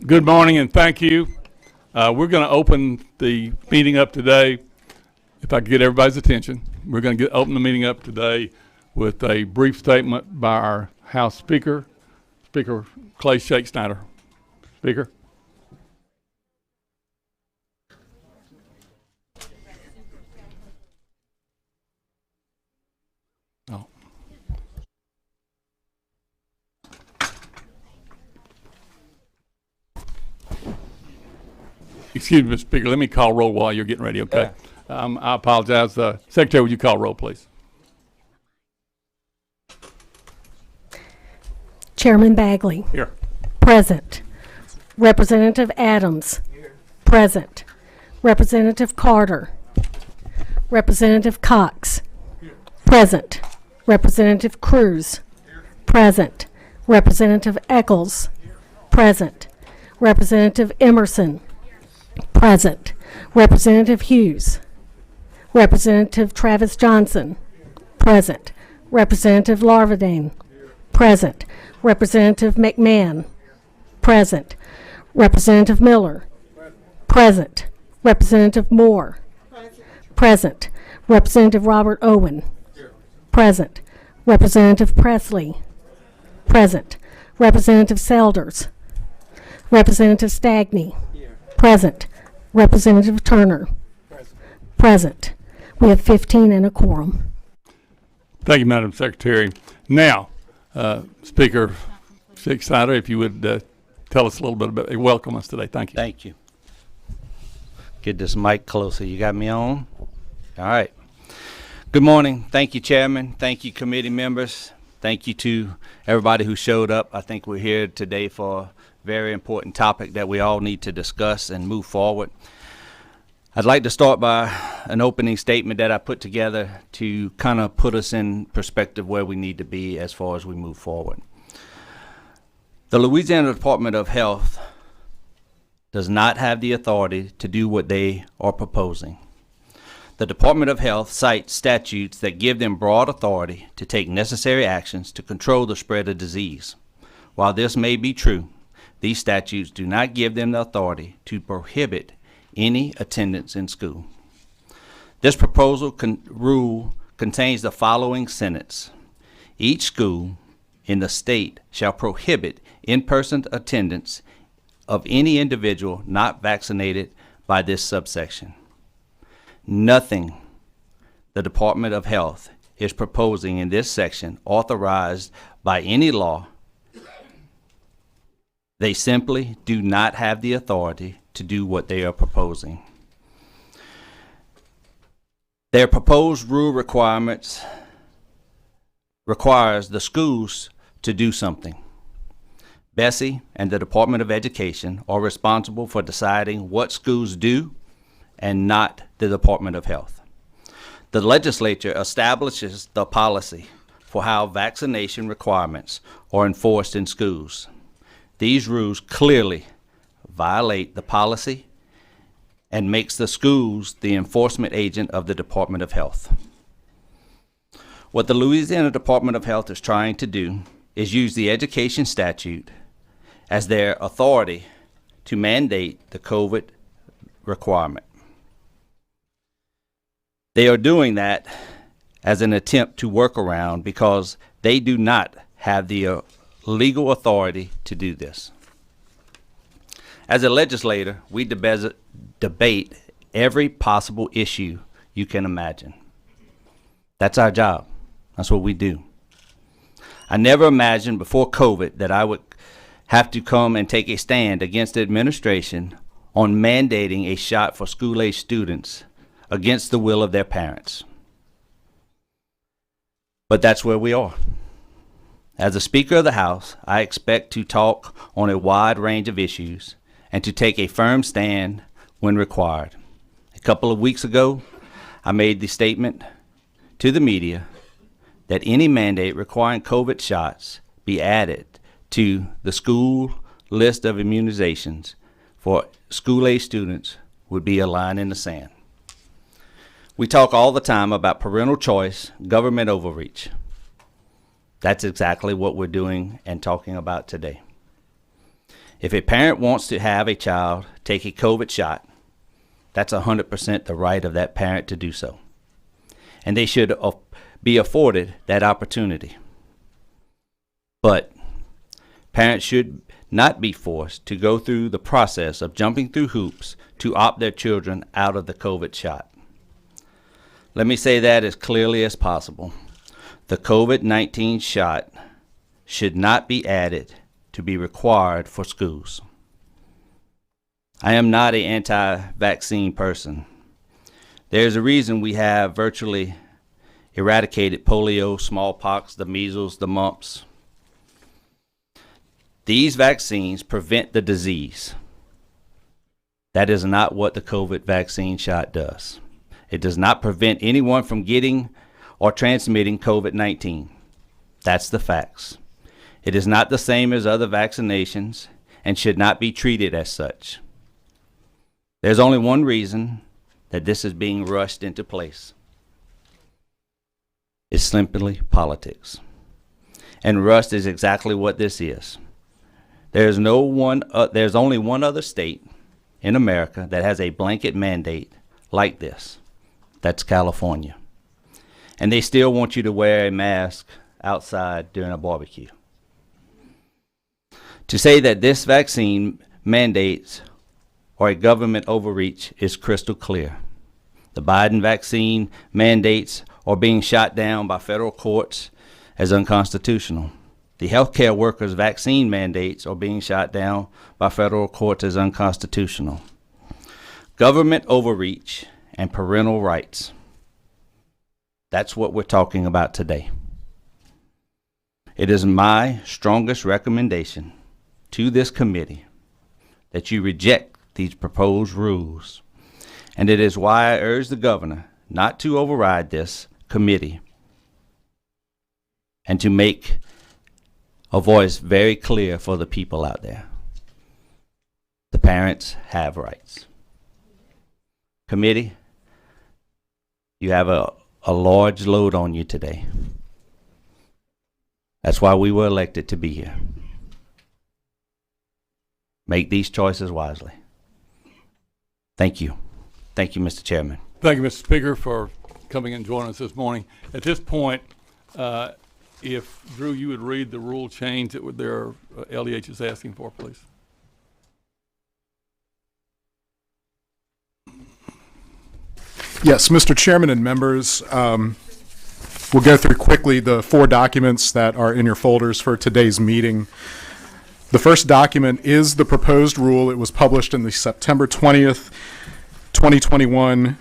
Good morning and thank you. We're going to open the meeting up today. If I could get everybody's attention, we're going to open the meeting up today with a brief statement by our House Speaker, Speaker Clay Shake Snyder. Speaker. Oh. Excuse me, Mr. Speaker, let me call roll while you're getting ready, okay? Yeah. I apologize. Secretary, would you call roll, please? Chairman Bagley. Here. Present. Representative Adams. Here. Present. Representative Carter. Representative Cox. Here. Present. Representative Cruz. Here. Present. Representative Eccles. Here. Present. Representative Emerson. Present. Representative Hughes. Representative Travis Johnson. Present. Representative Larvadane. Present. Representative McMahon. Present. Representative Miller. Present. Representative Moore. Present. Representative Robert Owen. Present. Representative Presley. Present. Representative Selders. Representative Stagney. Present. Representative Turner. Present. We have 15 and a quorum. Thank you, Madam Secretary. Now, Speaker Shake Snyder, if you would tell us a little bit about welcome us today. Thank you. Thank you. Get this mic closer. You got me on? All right. Good morning. Thank you, Chairman. Thank you, committee members. Thank you to everybody who showed up. I think we're here today for a very important topic that we all need to discuss and move forward. I'd like to start by an opening statement that I put together to kind of put us in perspective where we need to be as far as we move forward. The Louisiana Department of Health does not have the authority to do what they are proposing. The Department of Health cites statutes that give them broad authority to take necessary actions to control the spread of disease. While this may be true, these statutes do not give them the authority to prohibit any attendance in school. This proposal rule contains the following sentence: each school in the state shall prohibit in-person attendance of any individual not vaccinated by this subsection. Nothing the Department of Health is proposing in this section authorized by any law. They simply do not have the authority to do what they are proposing. Their proposed rule requires the schools to do something. Bessie and the Department of Education are responsible for deciding what schools do and not the Department of Health. The legislature establishes the policy for how vaccination requirements are enforced in schools. These rules clearly violate the policy and makes the schools the enforcement agent of the Department of Health. What the Louisiana Department of Health is trying to do is use the education statute as their authority to mandate the COVID requirement. They are doing that as an attempt to work around because they do not have the legal authority to do this. As a legislator, we debate every possible issue you can imagine. That's our job. That's what we do. I never imagined before COVID that I would have to come and take a stand against the administration on mandating a shot for school-age students against the will of their parents. But that's where we are. As the Speaker of the House, I expect to talk on a wide range of issues and to take a firm stand when required. A couple of weeks ago, I made the statement to the media that any mandate requiring COVID shots be added to the school list of immunizations for school-age students would be a line in the sand. We talk all the time about parental choice, government overreach. That's exactly what we're doing and talking about today. If a parent wants to have a child take a COVID shot, that's 100% the right of that parent to do so. And they should be afforded that opportunity. But parents should not be forced to go through the process of jumping through hoops to opt their children out of the COVID shot. Let me say that as clearly as possible. The COVID-19 shot should not be added to be required for schools. I am not an anti-vaccine person. There's a reason we have virtually eradicated polio, smallpox, the measles, the mumps. These vaccines prevent the disease. That is not what the COVID vaccine shot does. It does not prevent anyone from getting or transmitting COVID-19. That's the facts. It is not the same as other vaccinations and should not be treated as such. There's only one reason that this is being rushed into place. It's simply politics. And rust is exactly what this is. There's only one other state in America that has a blanket mandate like this. That's California. And they still want you to wear a mask outside during a barbecue. To say that this vaccine mandates or a government overreach is crystal clear. The Biden vaccine mandates are being shot down by federal courts as unconstitutional. The healthcare workers' vaccine mandates are being shot down by federal courts as unconstitutional. Government overreach and parental rights. That's what we're talking about today. It is my strongest recommendation to this committee that you reject these proposed rules. And it is why I urge the governor not to override this committee and to make a voice very clear for the people out there. The parents have rights. Committee, you have a large load on you today. That's why we were elected to be here. Make these choices wisely. Thank you. Thank you, Mr. Chairman. Thank you, Mr. Speaker, for coming and joining us this morning. At this point, if Drew, you would read the rule change that their LEH is asking for, please. Yes, Mr. Chairman and members, we'll go through quickly the 4 documents that are in your folders for today's meeting. The first document is the proposed rule. It was published in the September 20th, 2021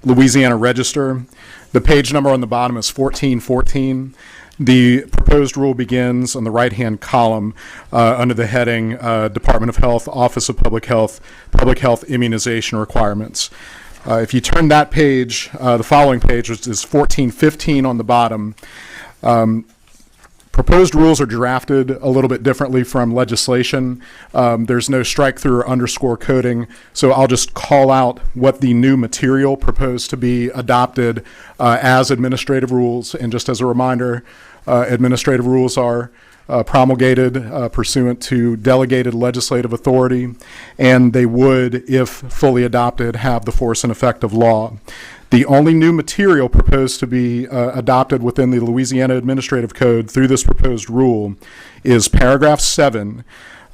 Louisiana Register. The page number on the bottom is 1414. The proposed rule begins on the right-hand column under the heading Department of Health, Office of Public Health Immunization Requirements. If you turn that page, the following page, which is 1415 on the bottom, proposed rules are drafted a little bit differently from legislation. There's no strike-through or underscore coding, so I'll just call out what the new material proposed to be adopted as administrative rules. And just as a reminder, administrative rules are promulgated pursuant to delegated legislative authority, and they would, if fully adopted, have the force and effect of law. The only new material proposed to be adopted within the Louisiana Administrative Code through this proposed rule is paragraph 7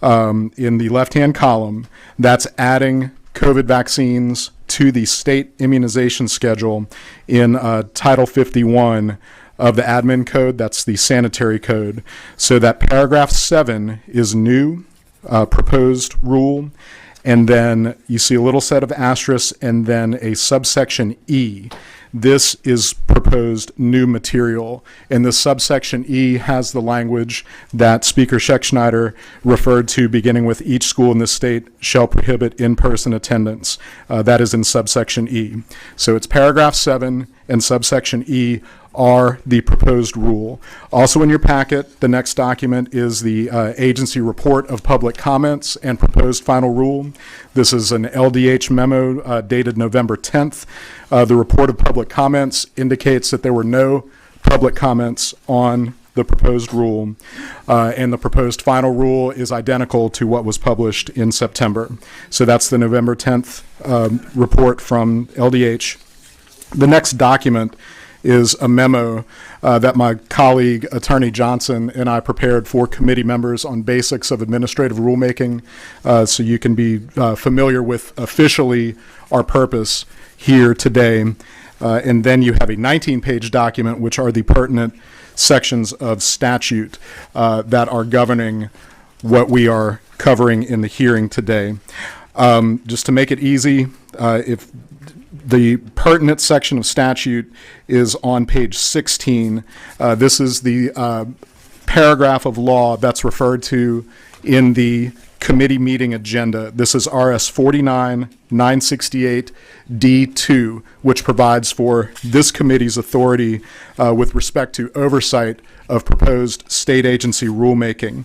in the left-hand column. That's adding COVID vaccines to the state immunization schedule in Title 51 of the admin code. That's the sanitary code. So that paragraph 7 is new, proposed rule. And then you see a little set of asterisks and then a subsection E. This is proposed new material. And the subsection E has the language that Speaker Scheckschneider referred to, beginning with each school in the state shall prohibit in-person attendance. That is in subsection E. So it's paragraph 7 and subsection E are the proposed rule. Also in your packet, the next document is the agency report of public comments and proposed final rule. This is an LDH memo dated November 10th. The report of public comments indicates that there were no public comments on the proposed rule, and the proposed final rule is identical to what was published in September. So that's the November 10th report from LDH. The next document is a memo that my colleague, Attorney Johnson, and I prepared for committee members on basics of administrative rulemaking, so you can be familiar with officially our purpose here today. And then you have a 19-page document, which are the pertinent sections of statute that are governing what we are covering in the hearing today. Just to make it easy, if the pertinent section of statute is on page 16. This is the paragraph of law that's referred to in the committee meeting agenda. This is RS 49-968 D2, which provides for this committee's authority with respect to oversight of proposed state agency rulemaking.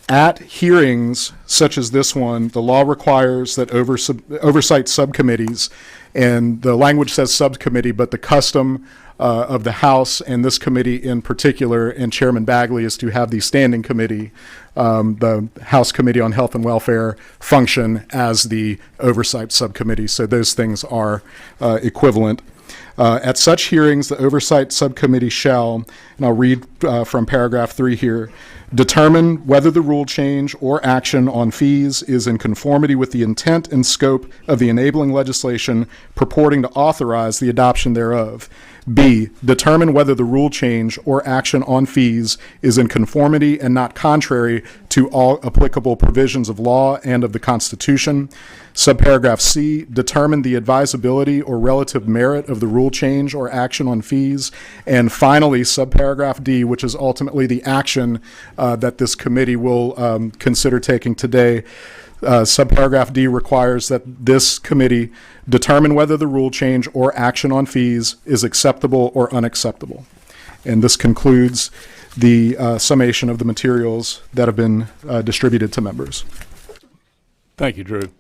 At hearings such as this one, the law requires that oversight subcommittees, and the language says subcommittee, but the custom of the House and this committee in particular, and Chairman Bagley, is to have the standing committee, the House Committee on Health and Welfare, function as the oversight subcommittee. So those things are equivalent. At such hearings, the oversight subcommittee shall, and I'll read from paragraph 3 here, determine whether the rule change or action on fees is in conformity with the intent and scope of the enabling legislation purporting to authorize the adoption thereof. B, determine whether the rule change or action on fees is in conformity and not contrary to all applicable provisions of law and of the Constitution. Subparagraph C, determine the advisability or relative merit of the rule change or action on fees. And finally, subparagraph D, which is ultimately the action that this committee will consider taking today. Subparagraph D requires that this committee determine whether the rule change or action on fees is acceptable or unacceptable. And this concludes the summation of the materials that have been distributed to members. Thank you, Drew.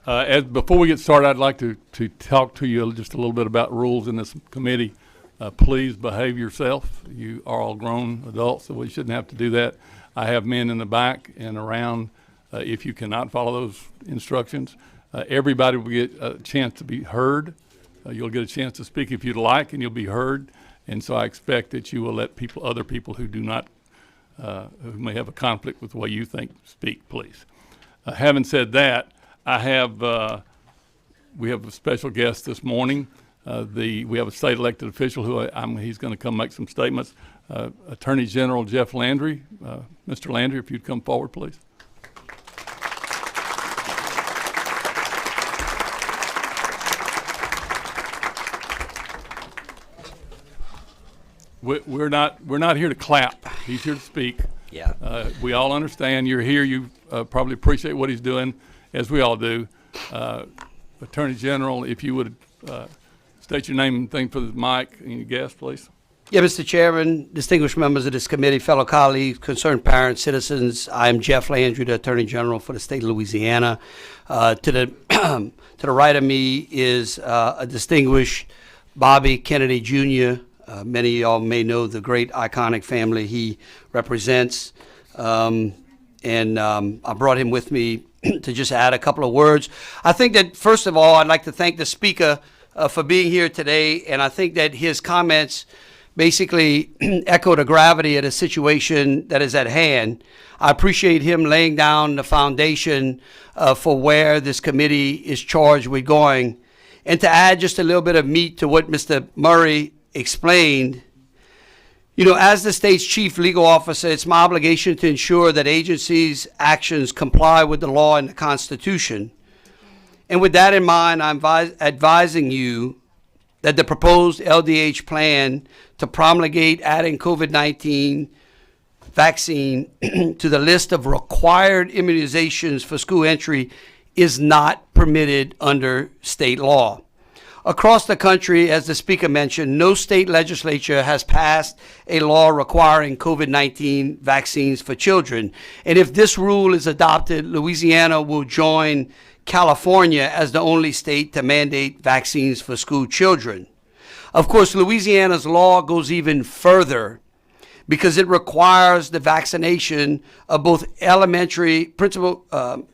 Before we get started, I'd like to talk to you just a little bit about rules in this committee. Please behave yourself. You are all grown adults, so we shouldn't have to do that. I have men in the back and around. If you cannot follow those instructions, everybody will get a chance to be heard. You'll get a chance to speak if you'd like, and you'll be heard. And so I expect that you will let other people who do not, who may have a conflict with the way you think, speak, please. Having said that, we have a special guest this morning. We have a state elected official who he's going to come make some statements. Attorney General Jeff Landry. Mr. Landry, if you'd come forward, please. We're not here to clap. He's here to speak. Yeah. We all understand you're here. You probably appreciate what he's doing, as we all do. Attorney General, if you would state your name and thing for the mic and your guest, please. Yeah, Mr. Chairman, distinguished members of this committee, fellow colleagues, concerned parents, citizens, I'm Jeff Landry, the Attorney General for the state of Louisiana. To the right of me is a distinguished Bobby Kennedy Jr. Many of y'all may know the great iconic family he represents. I brought him with me to just add a couple of words. I think that, first of all, I'd like to thank the Speaker for being here today, and I think that his comments basically echo the gravity of the situation that is at hand. I appreciate him laying down the foundation for where this committee is charged with going. And to add just a little bit of meat to what Mr. Murray explained, you know, as the state's chief legal officer, it's my obligation to ensure that agencies' actions comply with the law and the Constitution. And with that in mind, I'm advising you that the proposed LDH plan to promulgate adding COVID-19 vaccine to the list of required immunizations for school entry is not permitted under state law. Across the country, as the Speaker mentioned, no state legislature has passed a law requiring COVID-19 vaccines for children. And if this rule is adopted, Louisiana will join California as the only state to mandate vaccines for school children. Of course, Louisiana's law goes even further because it requires the vaccination of both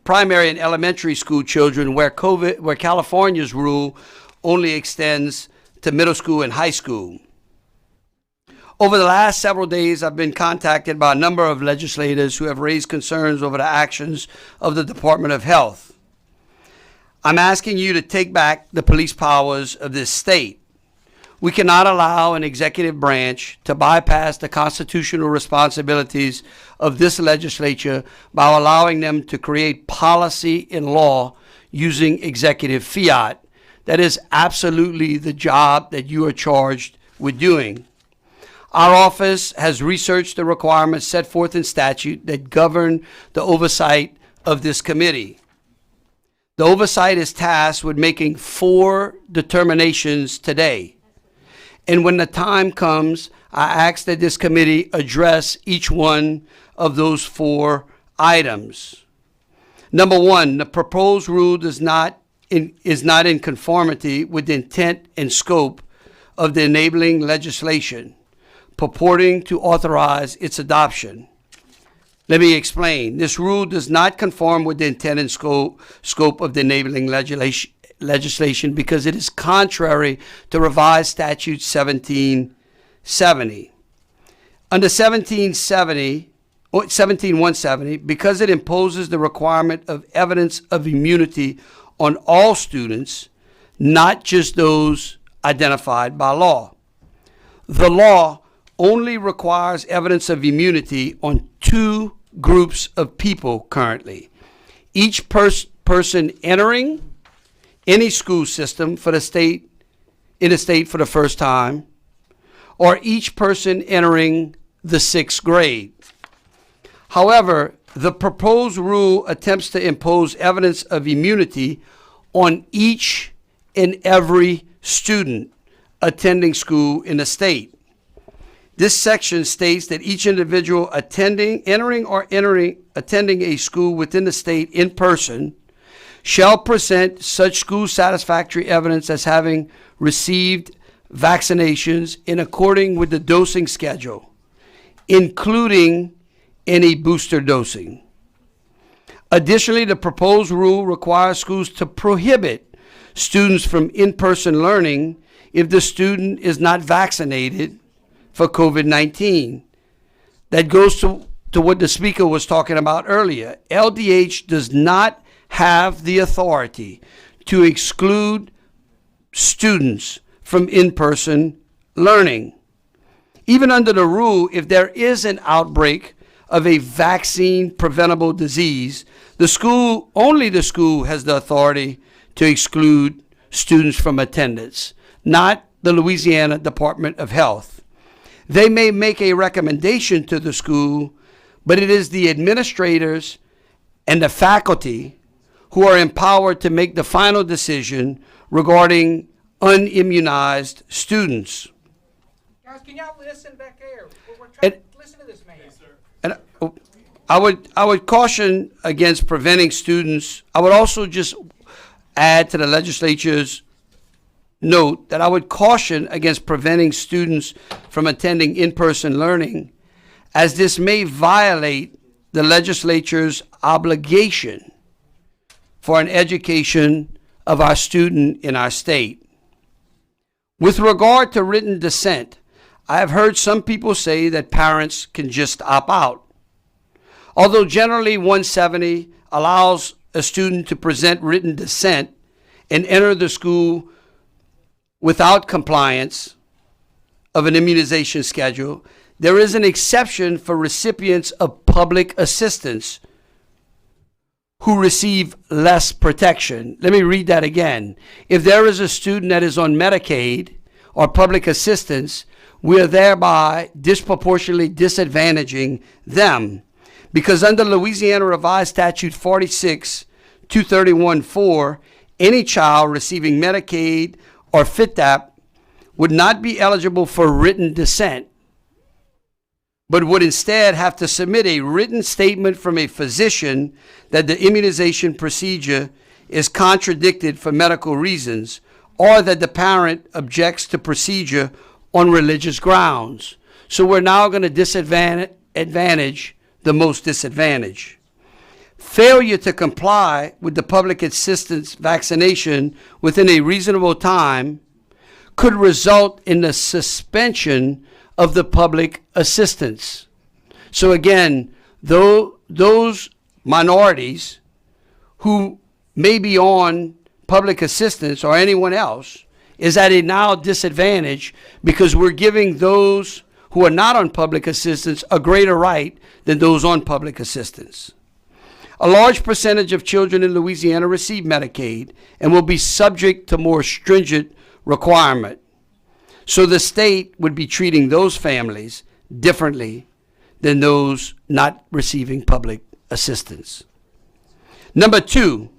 primary and elementary school children, where California's rule only extends to middle school and high school. Over the last several days, I've been contacted by a number of legislators who have raised concerns over the actions of the Department of Health. I'm asking you to take back the police powers of this state. We cannot allow an executive branch to bypass the constitutional responsibilities of this legislature by allowing them to create policy and law using executive fiat. That is absolutely the job that you are charged with doing. Our office has researched the requirements set forth in statute that govern the oversight of this committee. The oversight is tasked with making 4 determinations today. And when the time comes, I ask that this committee address each one of those 4 items. Number 1, the proposed rule is not in conformity with the intent and scope of the enabling legislation purporting to authorize its adoption. Let me explain. This rule does not conform with the intent and scope of the enabling legislation because it is contrary to revised statute 1770. Under 17170, because it imposes the requirement of evidence of immunity on all students, not just those identified by law. The law only requires evidence of immunity on 2 groups of people currently. Each person entering any school system in the state for the first time, or each person entering the 6th grade. However, the proposed rule attempts to impose evidence of immunity on each and every student attending school in the state. This section states that each individual attending a school within the state in person shall present such school satisfactory evidence as having received vaccinations in accordance with the dosing schedule, including any booster dosing. Additionally, the proposed rule requires schools to prohibit students from in-person learning if the student is not vaccinated for COVID-19. That goes to what the speaker was talking about earlier. LDH does not have the authority to exclude students from in-person learning. Even under the rule, if there is an outbreak of a vaccine preventable disease, only the school has the authority to exclude students from attendance, not the Louisiana Department of Health. They may make a recommendation to the school, but it is the administrators and the faculty who are empowered to make the final decision regarding unimmunized students. Guys, can y'all listen back there? We're trying to listen to this man. Yes, sir. And I would caution against preventing students. I would also just add to the legislature's note that I would caution against preventing students from attending in-person learning, as this may violate the legislature's obligation for an education of our student in our state. With regard to written dissent, I have heard some people say that parents can just opt out. Although generally 170 allows a student to present written dissent and enter the school without compliance of an immunization schedule, there is an exception for recipients of public assistance who receive less protection. Let me read that again. If there is a student that is on Medicaid or public assistance, we are thereby disproportionately disadvantaging them, because under Louisiana Revised Statute 46-231-4, any child receiving Medicaid or FITAP would not be eligible for written dissent, but would instead have to submit a written statement from a physician that the immunization procedure is contradicted for medical reasons, or that the parent objects to procedure on religious grounds. So we're now going to disadvantage the most disadvantaged. Failure to comply with the public assistance vaccination within a reasonable time could result in the suspension of the public assistance. So again, those minorities who may be on public assistance or anyone else is at a now disadvantage because we're giving those who are not on public assistance a greater right than those on public assistance. A large percentage of children in Louisiana receive Medicaid and will be subject to more stringent requirement. So the state would be treating those families differently than those not receiving public assistance. Number two,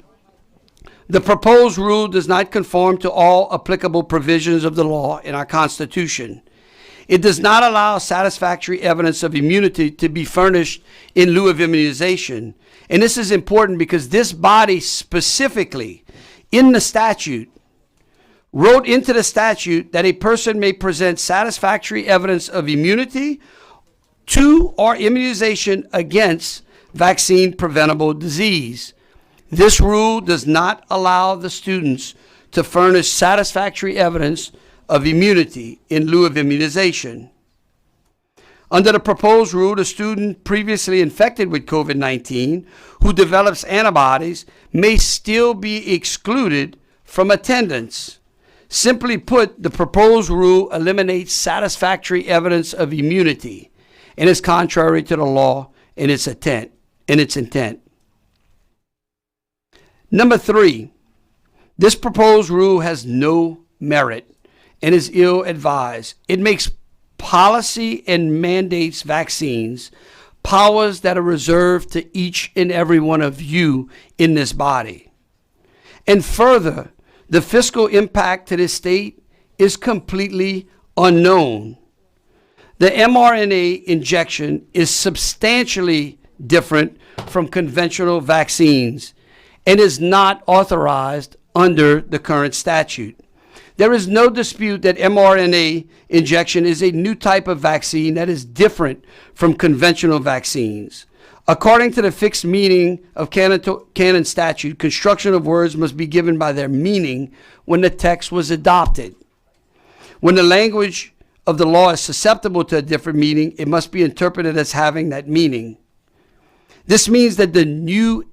the proposed rule does not conform to all applicable provisions of the law in our Constitution. It does not allow satisfactory evidence of immunity to be furnished in lieu of immunization. And this is important because this body specifically in the statute wrote into the statute that a person may present satisfactory evidence of immunity to or immunization against vaccine preventable disease. This rule does not allow the students to furnish satisfactory evidence of immunity in lieu of immunization. Under the proposed rule, the student previously infected with COVID-19 who develops antibodies may still be excluded from attendance. Simply put, the proposed rule eliminates satisfactory evidence of immunity and is contrary to the law in its intent. Number three, this proposed rule has no merit and is ill-advised. It makes policy and mandates vaccines powers that are reserved to each and every one of you in this body. And further, the fiscal impact to the state is completely unknown. The mRNA injection is substantially different from conventional vaccines and is not authorized under the current statute. There is no dispute that mRNA injection is a new type of vaccine that is different from conventional vaccines. According to the fixed meaning of canon statute, construction of words must be given by their meaning when the text was adopted. When the language of the law is susceptible to a different meaning, it must be interpreted as having that meaning. This means that the new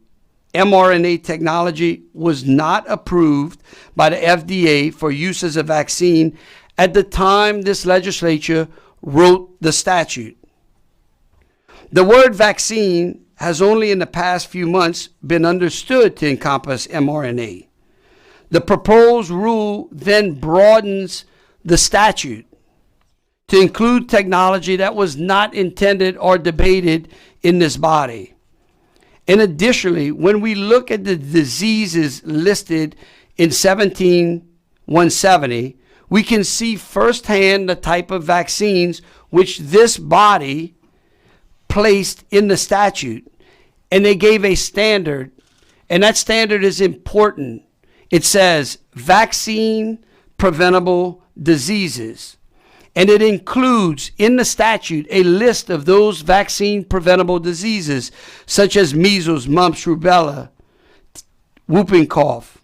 mRNA technology was not approved by the FDA for use as a vaccine at the time this legislature wrote the statute. The word vaccine has only in the past few months been understood to encompass mRNA. The proposed rule then broadens the statute to include technology that was not intended or debated in this body. And additionally, when we look at the diseases listed in 17170, we can see firsthand the type of vaccines which this body placed in the statute. And they gave a standard, and that standard is important. It says vaccine preventable diseases. And it includes in the statute a list of those vaccine preventable diseases such as measles, mumps, rubella, whooping cough,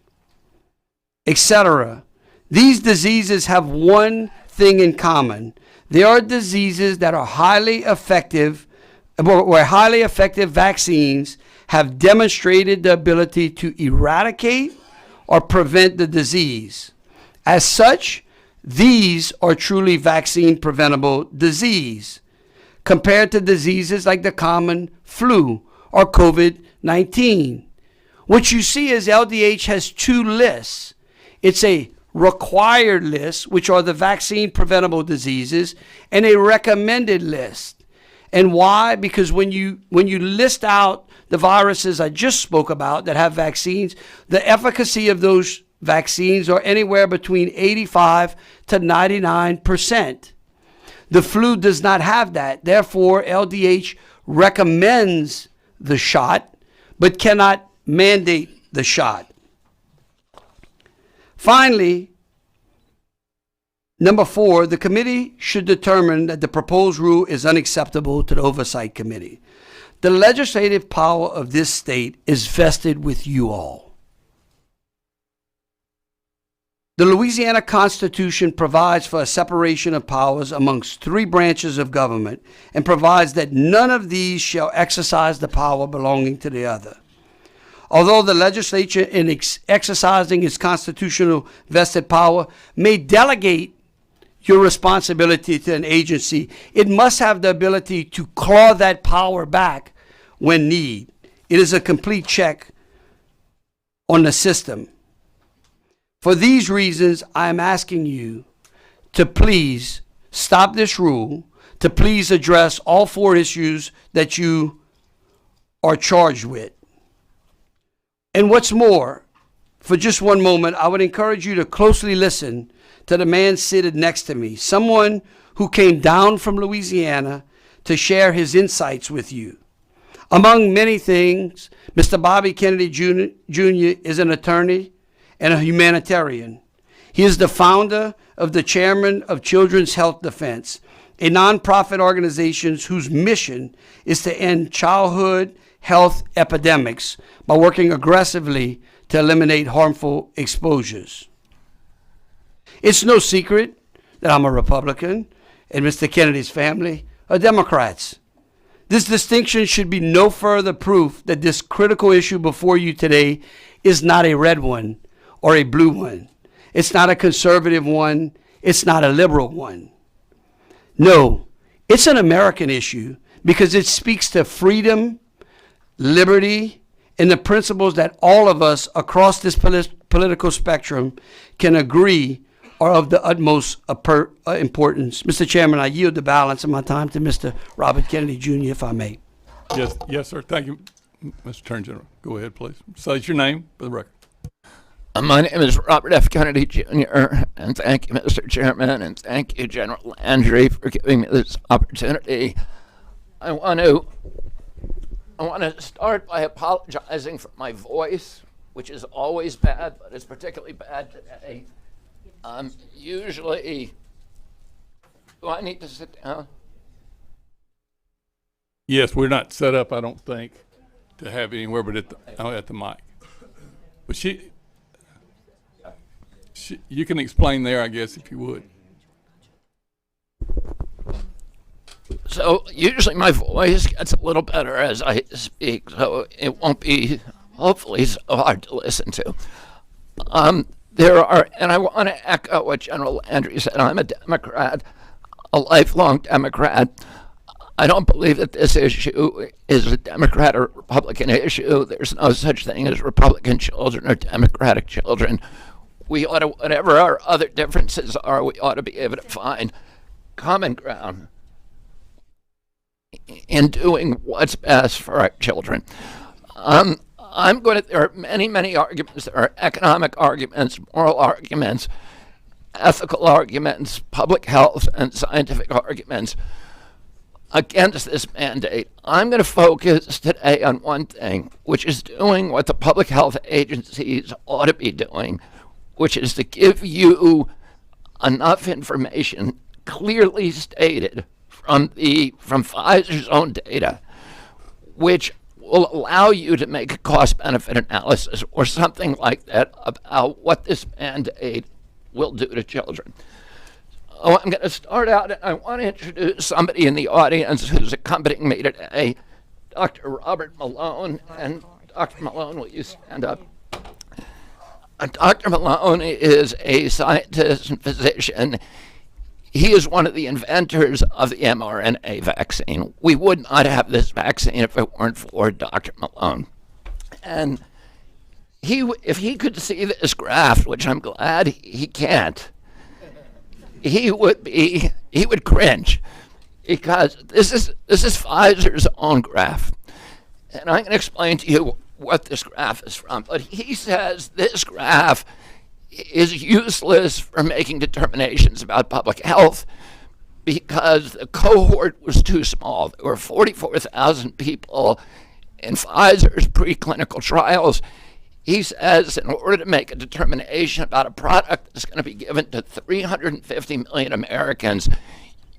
etc. These diseases have one thing in common. They are diseases that are highly effective, where highly effective vaccines have demonstrated the ability to eradicate or prevent the disease. As such, these are truly vaccine preventable disease compared to diseases like the common flu or COVID-19. What you see is LDH has two lists. It's a required list, which are the vaccine preventable diseases, and a recommended list. And why? Because when you list out the viruses I just spoke about that have vaccines, the efficacy of those vaccines are anywhere between 85 to 99%. The flu does not have that. Therefore, LDH recommends the shot, but cannot mandate the shot. Finally, Number 4, the committee should determine that the proposed rule is unacceptable to the Oversight Committee. The legislative power of this state is vested with you all. The Louisiana Constitution provides for a separation of powers amongst 3 branches of government and provides that none of these shall exercise the power belonging to the other. Although the legislature, in exercising its constitutional vested power, may delegate your responsibility to an agency, it must have the ability to claw that power back when need. It is a complete check on the system. For these reasons, I am asking you to please stop this rule, to please address all 4 issues that you are charged with. And what's more, for just one moment, I would encourage you to closely listen to the man seated next to me, someone who came down from Louisiana to share his insights with you. Among many things, Mr. Bobby Kennedy Jr. is an attorney and a humanitarian. He is the founder of the chairman of Children's Health Defense, a nonprofit organization whose mission is to end childhood health epidemics by working aggressively to eliminate harmful exposures. It's no secret that I'm a Republican and Mr. Kennedy's family are Democrats. This distinction should be no further proof that this critical issue before you today is not a red one or a blue one. It's not a conservative one. It's not a liberal one. No, it's an American issue because it speaks to freedom, liberty, and the principles that all of us across this political spectrum can agree are of the utmost importance. Mr. Chairman, I yield the balance of my time to Mr. Robert Kennedy Jr., if I may. Yes, sir. Thank you, Mr. Attorney General. Go ahead, please. Say your name for the record. My name is Robert F. Kennedy Jr., and thank you, Mr. Chairman, and thank you, General Landry, for giving me this opportunity. I want to start by apologizing for my voice, which is always bad, but it's particularly bad today. Usually, do I need to sit down? Yes, we're not set up, I don't think, to have anywhere but at the mic. But you can explain there, I guess, if you would. So usually my voice gets a little better as I speak, so it won't be hopefully so hard to listen to. And I want to echo what General Landry said. I'm a Democrat, a lifelong Democrat. I don't believe that this issue is a Democrat or Republican issue. There's no such thing as Republican children or Democratic children. We ought to, whatever our other differences are, we ought to be able to find common ground in doing what's best for our children. There are many arguments. There are economic arguments, moral arguments, ethical arguments, public health, and scientific arguments against this mandate. I'm going to focus today on one thing, which is doing what the public health agencies ought to be doing, which is to give you enough information clearly stated from Pfizer's own data, which will allow you to make a cost-benefit analysis or something like that about what this mandate will do to children. Oh, I'm going to start out, and I want to introduce somebody in the audience who's accompanying me today, Dr. Robert Malone. And Dr. Malone, will you stand up? Dr. Malone is a scientist and physician. He is one of the inventors of the mRNA vaccine. We would not have this vaccine if it weren't for Dr. Malone. And if he could see this graph, which I'm glad he can't, he would cringe, because this is Pfizer's own graph. And I'm going to explain to you what this graph is from. But he says this graph is useless for making determinations about public health because the cohort was too small. There were 44,000 people in Pfizer's preclinical trials. He says in order to make a determination about a product that's going to be given to 350 million Americans,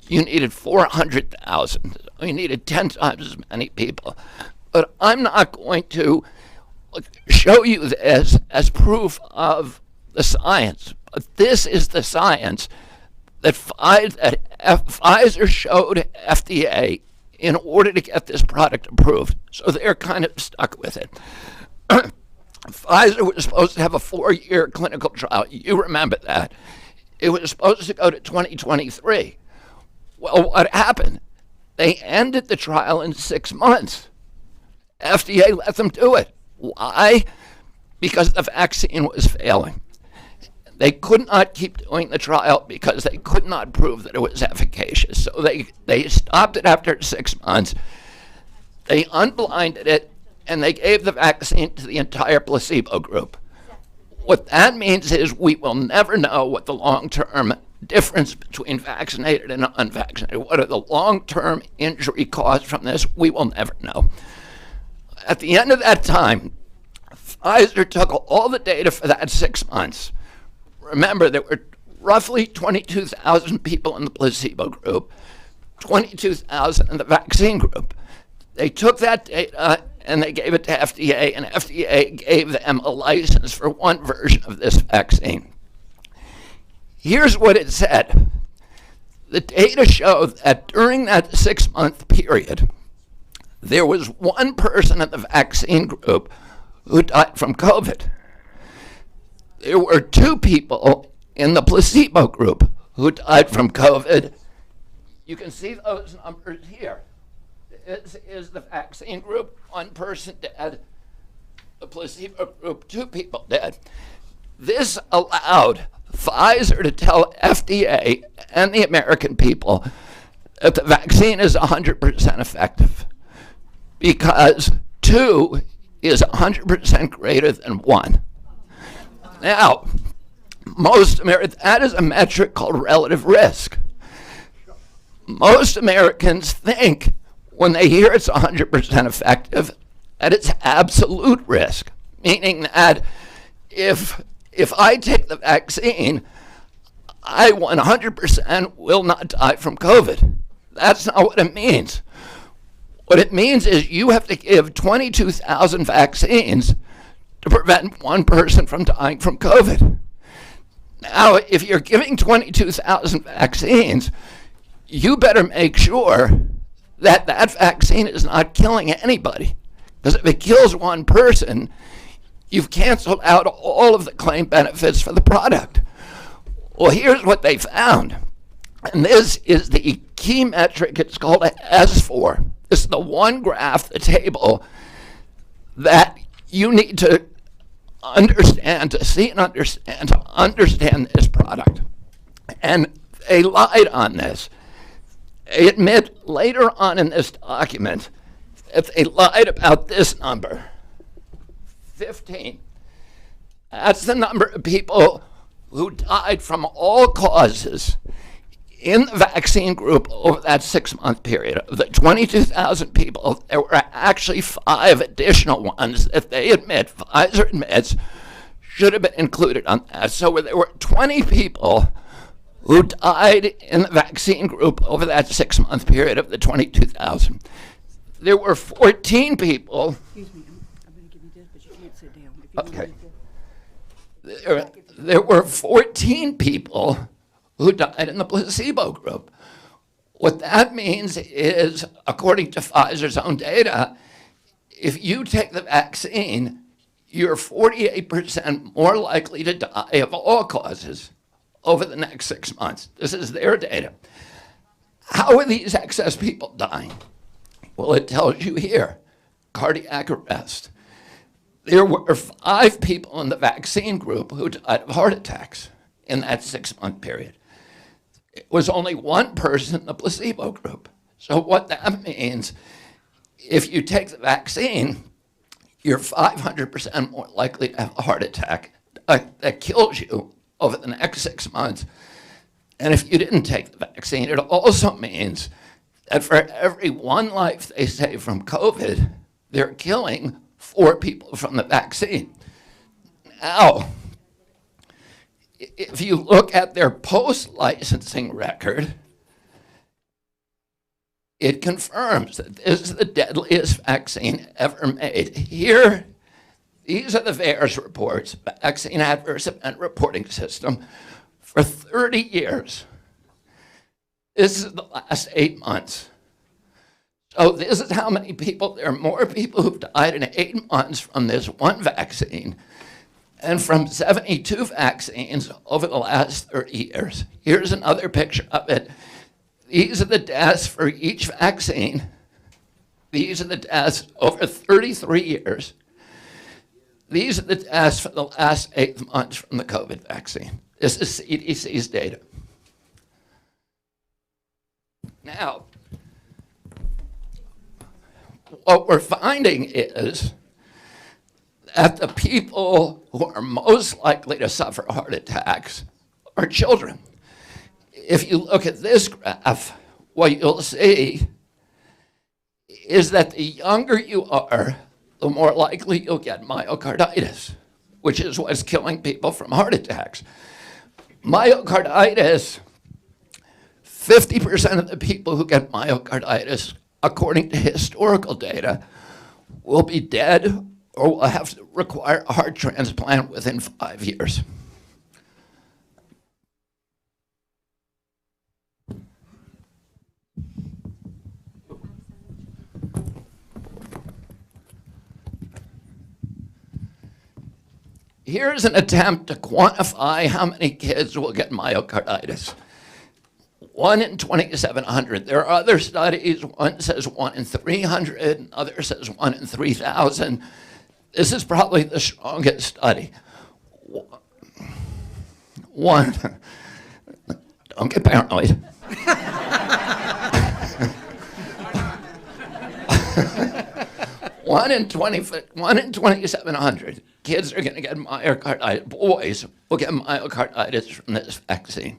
you needed 400,000. You needed 10 times as many people. But I'm not going to show you this as proof of the science. But this is the science that Pfizer showed FDA in order to get this product approved. So they're kind of stuck with it. Pfizer was supposed to have a 4-year clinical trial. You remember that. It was supposed to go to 2023. Well, what happened? They ended the trial in 6 months. FDA let them do it. Why? Because the vaccine was failing. They could not keep doing the trial because they could not prove that it was efficacious. So they stopped it after 6 months. They unblinded it, and they gave the vaccine to the entire placebo group. What that means is we will never know what the long-term difference between vaccinated and unvaccinated, what are the long-term injury caused from this, we will never know. At the end of that time, Pfizer took all the data for that 6 months. Remember, there were roughly 22,000 people in the placebo group, 22,000 in the vaccine group. They took that data and they gave it to FDA, and FDA gave them a license for one version of this vaccine. Here's what it said. The data showed that during that 6-month period, there was one person in the vaccine group who died from COVID. There were 2 people in the placebo group who died from COVID. You can see those numbers here. This is the vaccine group, 1 person dead. The placebo group, 2 people dead. This allowed Pfizer to tell FDA and the American people that the vaccine is 100% effective because 2 is 100% greater than 1. Now, that is a metric called relative risk. Most Americans think when they hear it's 100% effective that it's absolute risk, meaning that if I take the vaccine, I 100% will not die from COVID. That's not what it means. What it means is you have to give 22,000 vaccines to prevent 1 person from dying from COVID. Now, if you're giving 22,000 vaccines, you better make sure that that vaccine is not killing anybody. Because if it kills 1 person, you've canceled out all of the claim benefits for the product. Well, here's what they found. And this is the key metric. It's called an S4. This is the one graph, the table, that you need to understand, to see and understand this product. And they lied on this. They admit later on in this document that they lied about this number, 15. That's the number of people who died from all causes in the vaccine group over that 6-month period. Of the 22,000 people, there were actually 5 additional ones that they admit, Pfizer admits, should have been included on that. So there were 20 people who died in the vaccine group over that 6-month period of the 22,000. There were 14 people. Excuse me, I'm going to give you this, but you can't sit down. If you Okay. want to There were 14 people who died in the placebo group. What that means is, according to Pfizer's own data, if you take the vaccine, you're 48% more likely to die of all causes over the next 6 months. This is their data. How are these excess people dying? Well, it tells you here, cardiac arrest. There were 5 people in the vaccine group who died of heart attacks in that 6-month period. It was only 1 person in the placebo group. So what that means, if you take the vaccine, you're 500% more likely to have a heart attack that kills you over the next 6 months. And if you didn't take the vaccine, it also means that for every 1 life they save from COVID, they're killing 4 people from the vaccine. Now, if you look at their post-licensing record, it confirms that this is the deadliest vaccine ever made. Here, these are the VAERS reports, Vaccine Adverse Event Reporting System, for 30 years. This is the last 8 months. So this is how many people, there are more people who've died in 8 months from this one vaccine and from 72 vaccines over the last 30 years. Here's another picture of it. These are the deaths for each vaccine. These are the deaths over 33 years. These are the deaths for the last 8 months from the COVID vaccine. This is CDC's data. Now, what we're finding is that the people who are most likely to suffer heart attacks are children. If you look at this graph, what you'll see is that the younger you are, the more likely you'll get myocarditis, which is what's killing people from heart attacks. Myocarditis, 50% of the people who get myocarditis, according to historical data, will be dead or will have to require a heart transplant within 5 years. Here's an attempt to quantify how many kids will get myocarditis. 1 in 2,700. There are other studies. One says 1 in 300, another says 1 in 3,000. This is probably the strongest study. One, don't get paranoid. 1 in 2,700 kids are going to get myocarditis. Boys will get myocarditis from this vaccine.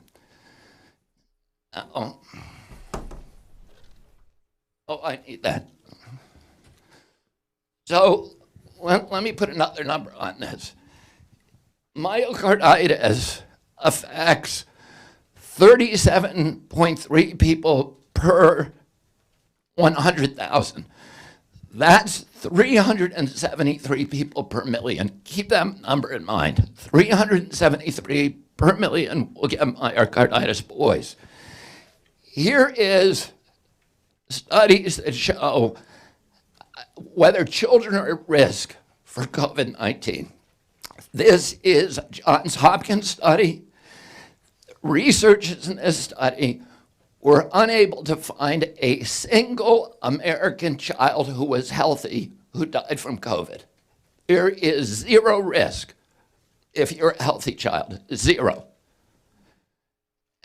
Oh, I need that. So let me put another number on this. Myocarditis affects 37.3 people per 100,000. That's 373 people per million. Keep that number in mind. 373 per million will get myocarditis, boys. Here is studies that show whether children are at risk for COVID-19. This is Johns Hopkins study. Researchers in this study were unable to find a single American child who was healthy who died from COVID. There is zero risk if you're a healthy child, zero.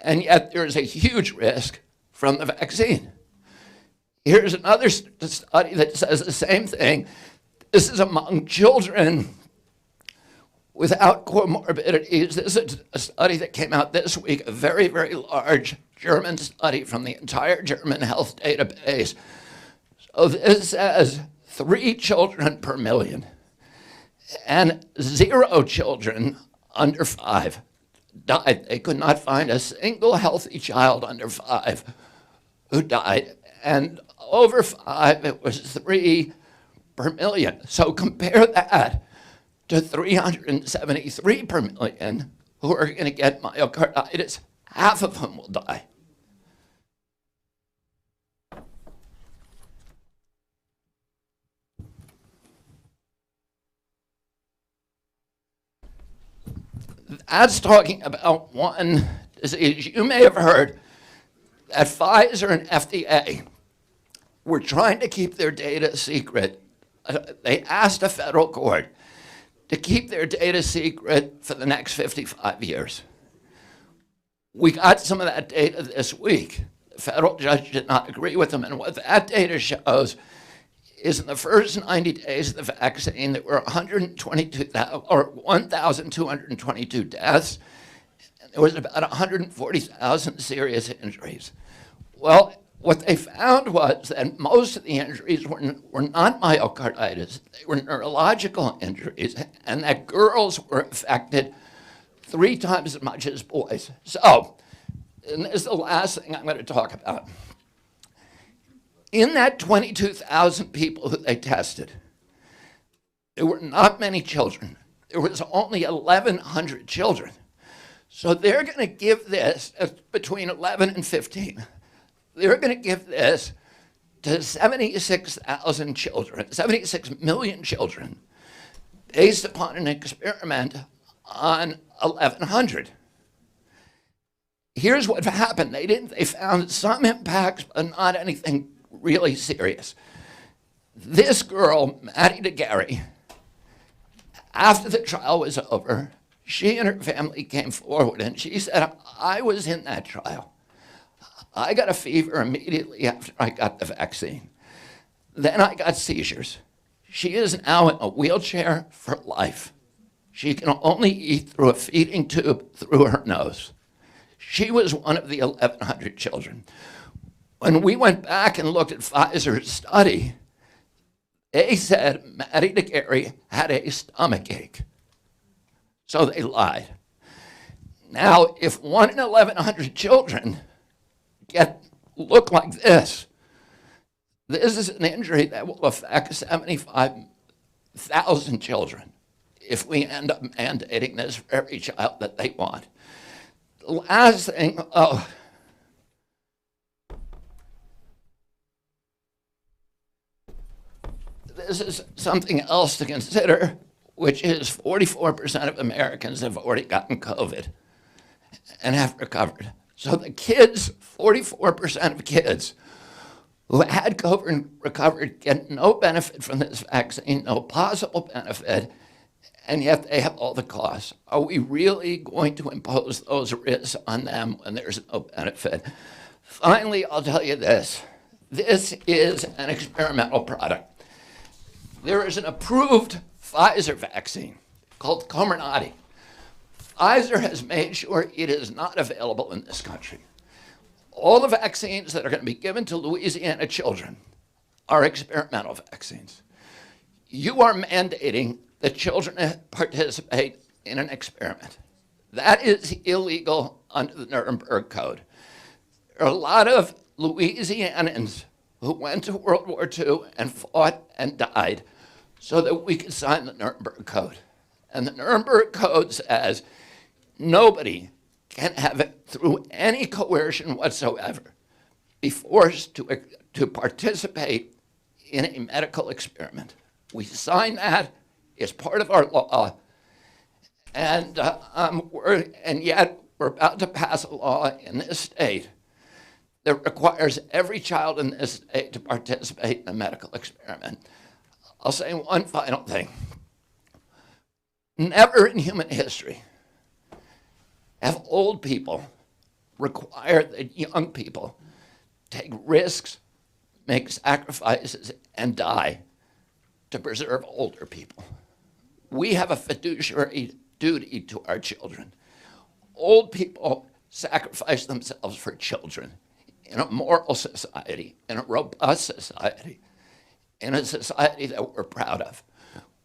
And yet there's a huge risk from the vaccine. Here's another study that says the same thing. This is among children without comorbidities. This is a study that came out this week, a very, very large German study from the entire German health database. So this says 3 children per million and 0 children under 5 died. They could not find a single healthy child under 5 who died. And over 5, it was 3 per million. So compare that to 373 per million who are going to get myocarditis. Half of them will die. That's talking about one disease. You may have heard that Pfizer and FDA were trying to keep their data secret. They asked a federal court to keep their data secret for the next 55 years. We got some of that data this week. The federal judge did not agree with them, and what that data shows is in the first 90 days of the vaccine, there were 1,222 deaths, and there was about 140,000 serious injuries. Well, what they found was that most of the injuries were not myocarditis, they were neurological injuries, and that girls were affected 3 times as much as boys. So, and this is the last thing I'm going to talk about. In that 22,000 people who they tested, there were not many children. There was only 1,100 children. So they're going to give this, between 11 and 15, they're going to give this to 76,000 children, 76 million children, based upon an experiment on 1,100. Here's what happened. They found some impacts, but not anything really serious. This girl, Maddie DeGarry, after the trial was over, she and her family came forward and she said, I was in that trial. I got a fever immediately after I got the vaccine. Then I got seizures. She is now in a wheelchair for life. She can only eat through a feeding tube through her nose. She was one of the 1,100 children. When we went back and looked at Pfizer's study, they said Maddie DeGarry had a stomach ache. So they lied. Now, if 1 in 1,100 children look like this is an injury that will affect 75,000 children if we end up mandating this for every child that they want. The last thing, this is something else to consider, which is 44% of Americans have already gotten COVID and have recovered. So the kids, 44% of kids who had COVID and recovered get no benefit from this vaccine, no possible benefit, and yet they have all the costs. Are we really going to impose those risks on them when there's no benefit? Finally, I'll tell you this. This is an experimental product. There is an approved Pfizer vaccine called Comirnaty. Pfizer has made sure it is not available in this country. All the vaccines that are going to be given to Louisiana children are experimental vaccines. You are mandating that children participate in an experiment. That is illegal under the Nuremberg Code. There are a lot of Louisianans who went to World War II and fought and died so that we could sign the Nuremberg Code. And the Nuremberg Code says nobody can have it through any coercion whatsoever be forced to participate in a medical experiment. We sign that, it's part of our law, and yet we're about to pass a law in this state that requires every child in this state to participate in a medical experiment. I'll say one final thing. Never in human history have old people required that young people take risks, make sacrifices, and die to preserve older people. We have a fiduciary duty to our children. Old people sacrifice themselves for children in a moral society, in a robust society, in a society that we're proud of.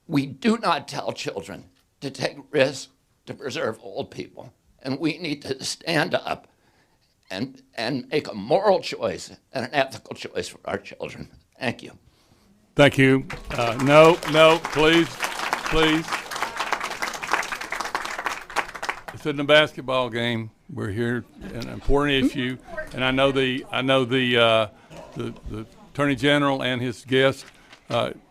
We do not tell children to take risks to preserve old people. And we need to stand up and make a moral choice and an ethical choice for our children. Thank you. Thank you. No, please. This isn't a basketball game. We're here an important issue, and I know the Attorney General and his guest,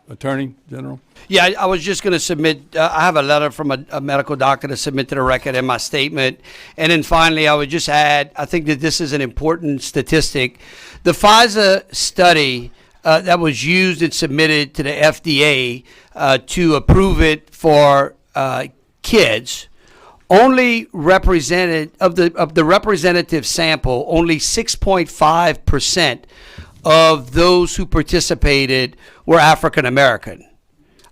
Attorney General. Yeah, I was just going to submit, I have a letter from a medical doctor to submit to the record in my statement. And then finally, I would just add, I think that this is an important statistic. The Pfizer study that was used and submitted to the FDA to approve it for kids only represented, of the representative sample, only 6.5% of those who participated were African American.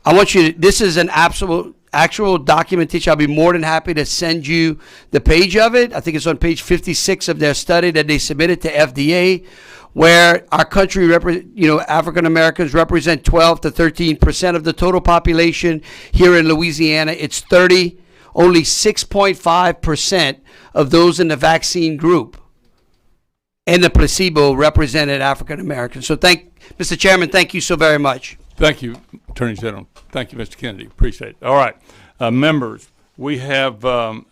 I want you to, this is an actual documentation. I'll be more than happy to send you the page of it. I think it's on page 56 of their study that they submitted to FDA, where our country, African Americans represent 12 to 13% of the total population. Here in Louisiana, it's 30. Only 6.5% of those in the vaccine group and the placebo represented African Americans. So Mr. Chairman, thank you so very much. Thank you, Attorney General. Thank you, Mr. Kennedy. Appreciate it. All right, members, we have, I'm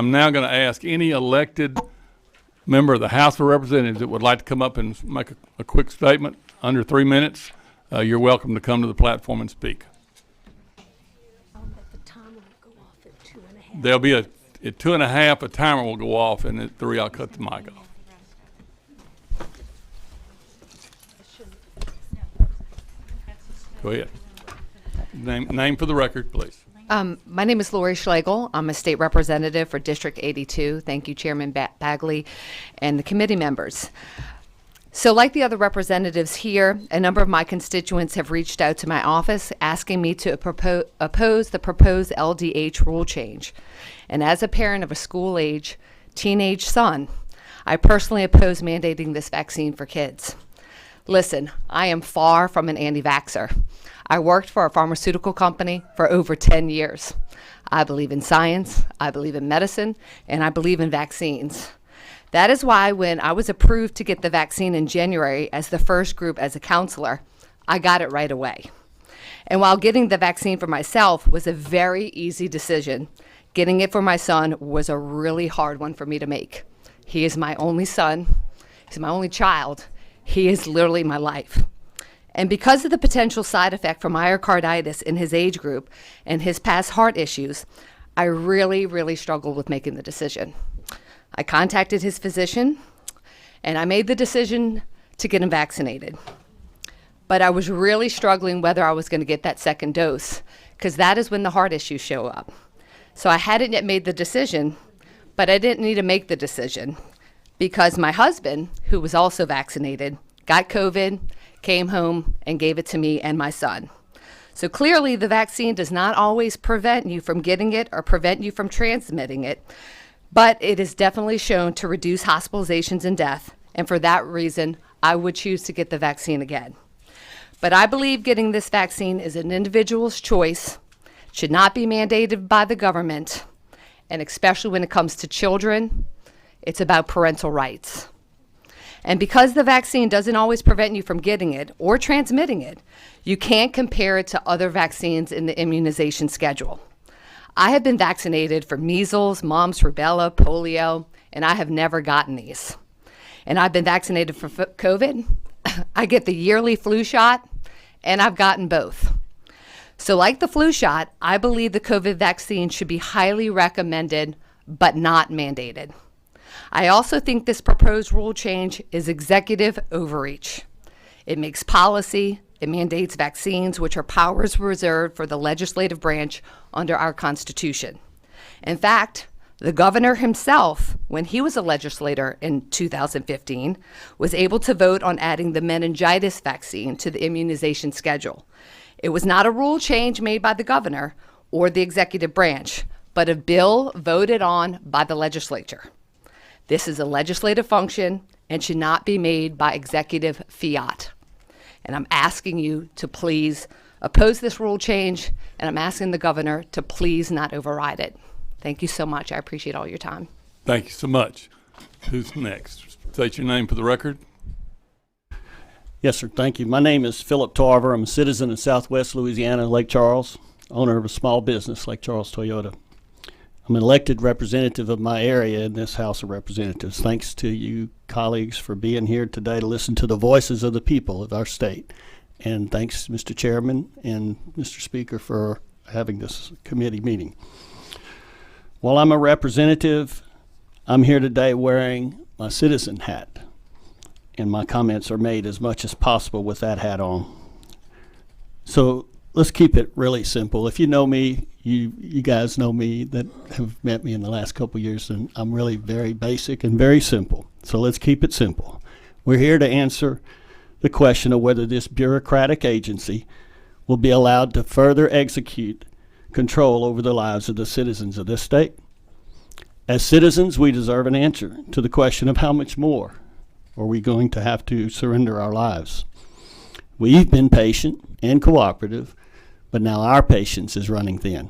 now going to ask any elected member of the House of Representatives that would like to come up and make a quick statement under 3 minutes. You're welcome to come to the platform and speak. There'll be at 2.5, a timer will go off, and at 3, I'll cut the mic off. Go ahead. Name for the record, please. My name is Lori Schlegel. I'm a state representative for District 82. Thank you, Chairman Bagley and the committee members. So like the other representatives here, a number of my constituents have reached out to my office asking me to oppose the proposed LDH rule change. And as a parent of a school-age teenage son, I personally oppose mandating this vaccine for kids. Listen, I am far from an anti-vaxxer. I worked for a pharmaceutical company for over 10 years. I believe in science, I believe in medicine, and I believe in vaccines. That is why when I was approved to get the vaccine in January as the first group as a counselor, I got it right away. And while getting the vaccine for myself was a very easy decision, getting it for my son was a really hard one for me to make. He is my only son, he's my only child, he is literally my life. And because of the potential side effect from myocarditis in his age group and his past heart issues, I really struggled with making the decision. I contacted his physician, and I made the decision to get him vaccinated. But I was really struggling whether I was going to get that second dose, because that is when the heart issues show up. So I hadn't yet made the decision, but I didn't need to make the decision, because my husband, who was also vaccinated, got COVID, came home, and gave it to me and my son. So clearly, the vaccine does not always prevent you from getting it or prevent you from transmitting it, but it is definitely shown to reduce hospitalizations and death, and for that reason, I would choose to get the vaccine again. But I believe getting this vaccine is an individual's choice, should not be mandated by the government, and especially when it comes to children, it's about parental rights. And because the vaccine doesn't always prevent you from getting it or transmitting it, you can't compare it to other vaccines in the immunization schedule. I have been vaccinated for measles, mumps, rubella, polio, and I have never gotten these. And I've been vaccinated for COVID. I get the yearly flu shot, and I've gotten both. So like the flu shot, I believe the COVID vaccine should be highly recommended, but not mandated. I also think this proposed rule change is executive overreach. It makes policy, it mandates vaccines, which are powers reserved for the legislative branch under our Constitution. In fact, the governor himself, when he was a legislator in 2015, was able to vote on adding the meningitis vaccine to the immunization schedule. It was not a rule change made by the governor or the executive branch, but a bill voted on by the legislature. This is a legislative function and should not be made by executive fiat. And I'm asking you to please oppose this rule change, and I'm asking the governor to please not override it. Thank you so much. I appreciate all your time. Thank you so much. Who's next? State your name for the record. Yes, sir. Thank you. My name is Philip Tarver. I'm a citizen of Southwest Louisiana, Lake Charles, owner of a small business, Lake Charles Toyota. I'm an elected representative of my area in this House of Representatives. Thanks to you colleagues for being here today to listen to the voices of the people of our state. And thanks, Mr. Chairman and Mr. Speaker, for having this committee meeting. While I'm a representative, I'm here today wearing my citizen hat, and my comments are made as much as possible with that hat on. So let's keep it really simple. If you know me, you guys know me that have met me in the last couple years, and I'm really very basic and very simple. So let's keep it simple. We're here to answer the question of whether this bureaucratic agency will be allowed to further execute control over the lives of the citizens of this state. As citizens, we deserve an answer to the question of how much more or are we going to have to surrender our lives? We've been patient and cooperative, but now our patience is running thin.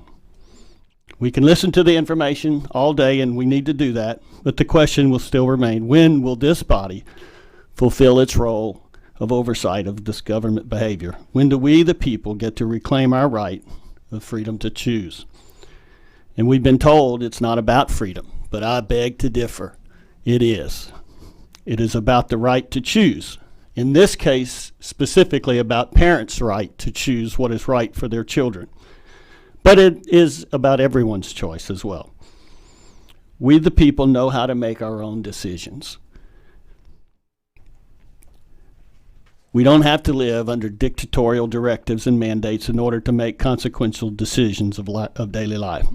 We can listen to the information all day, and we need to do that, but the question will still remain, when will this body fulfill its role of oversight of this government behavior? When do we, the people, get to reclaim our right of freedom to choose? And we've been told it's not about freedom, but I beg to differ. It is. It is about the right to choose. In this case, specifically about parents' right to choose what is right for their children. But it is about everyone's choice as well. We, the people, know how to make our own decisions. We don't have to live under dictatorial directives and mandates in order to make consequential decisions of daily life.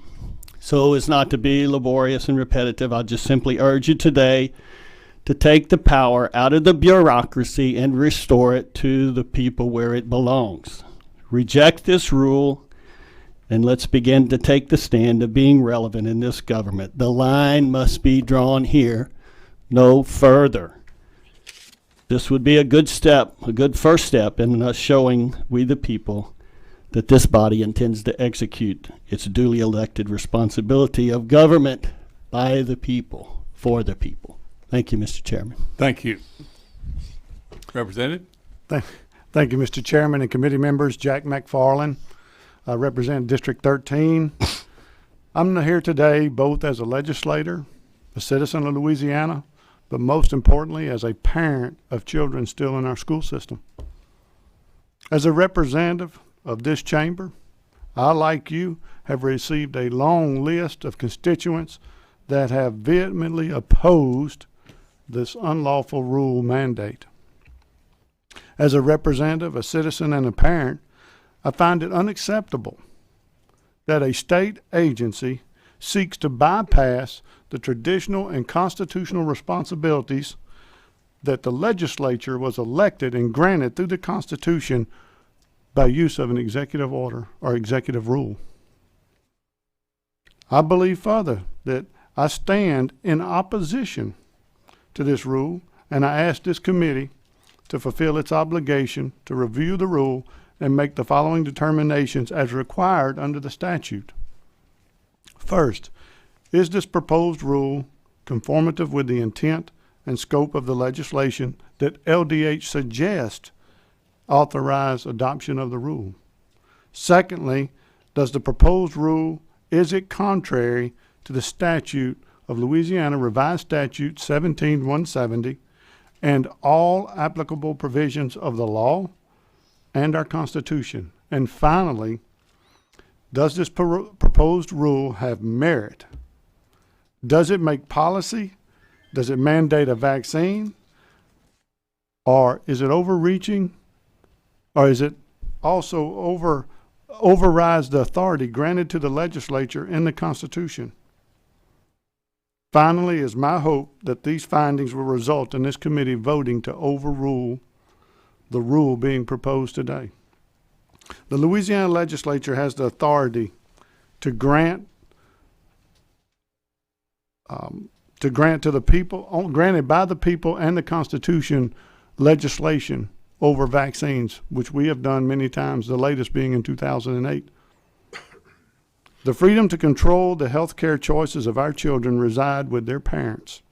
So as not to be laborious and repetitive, I'll just simply urge you today to take the power out of the bureaucracy and restore it to the people where it belongs. Reject this rule, and let's begin to take the stand of being relevant in this government. The line must be drawn here, no further. This would be a good step, a good first step in us showing we the people that this body intends to execute its duly elected responsibility of government by the people, for the people. Thank you, Mr. Chairman. Thank you. Representative? Thank you, Mr. Chairman and committee members. Jack McFarland. I represent District 13. I'm here today both as a legislator, a citizen of Louisiana, but most importantly as a parent of children still in our school system. As a representative of this chamber, I, like you, have received a long list of constituents that have vehemently opposed this unlawful rule mandate. As a representative, a citizen, and a parent, I find it unacceptable that a state agency seeks to bypass the traditional and constitutional responsibilities that the legislature was elected and granted through the Constitution by use of an executive order or executive rule. I believe further that I stand in opposition to this rule, and I ask this committee to fulfill its obligation to review the rule and make the following determinations as required under the statute. First, is this proposed rule conformative with the intent and scope of the legislation that LDH suggests authorize adoption of the rule? Secondly, does the proposed rule, is it contrary to the statute of Louisiana Revised Statute 17-170 and all applicable provisions of the law and our Constitution? And finally, does this proposed rule have merit? Does it make policy? Does it mandate a vaccine? Or is it overreaching? Or is it also overrides the authority granted to the legislature in the Constitution? Finally, it's my hope that these findings will result in this committee voting to overrule the rule being proposed today. The Louisiana legislature has the authority to grant to the people, granted by the people and the Constitution, legislation over vaccines, which we have done many times, the latest being in 2008. The freedom to control the health care choices of our children reside with their parents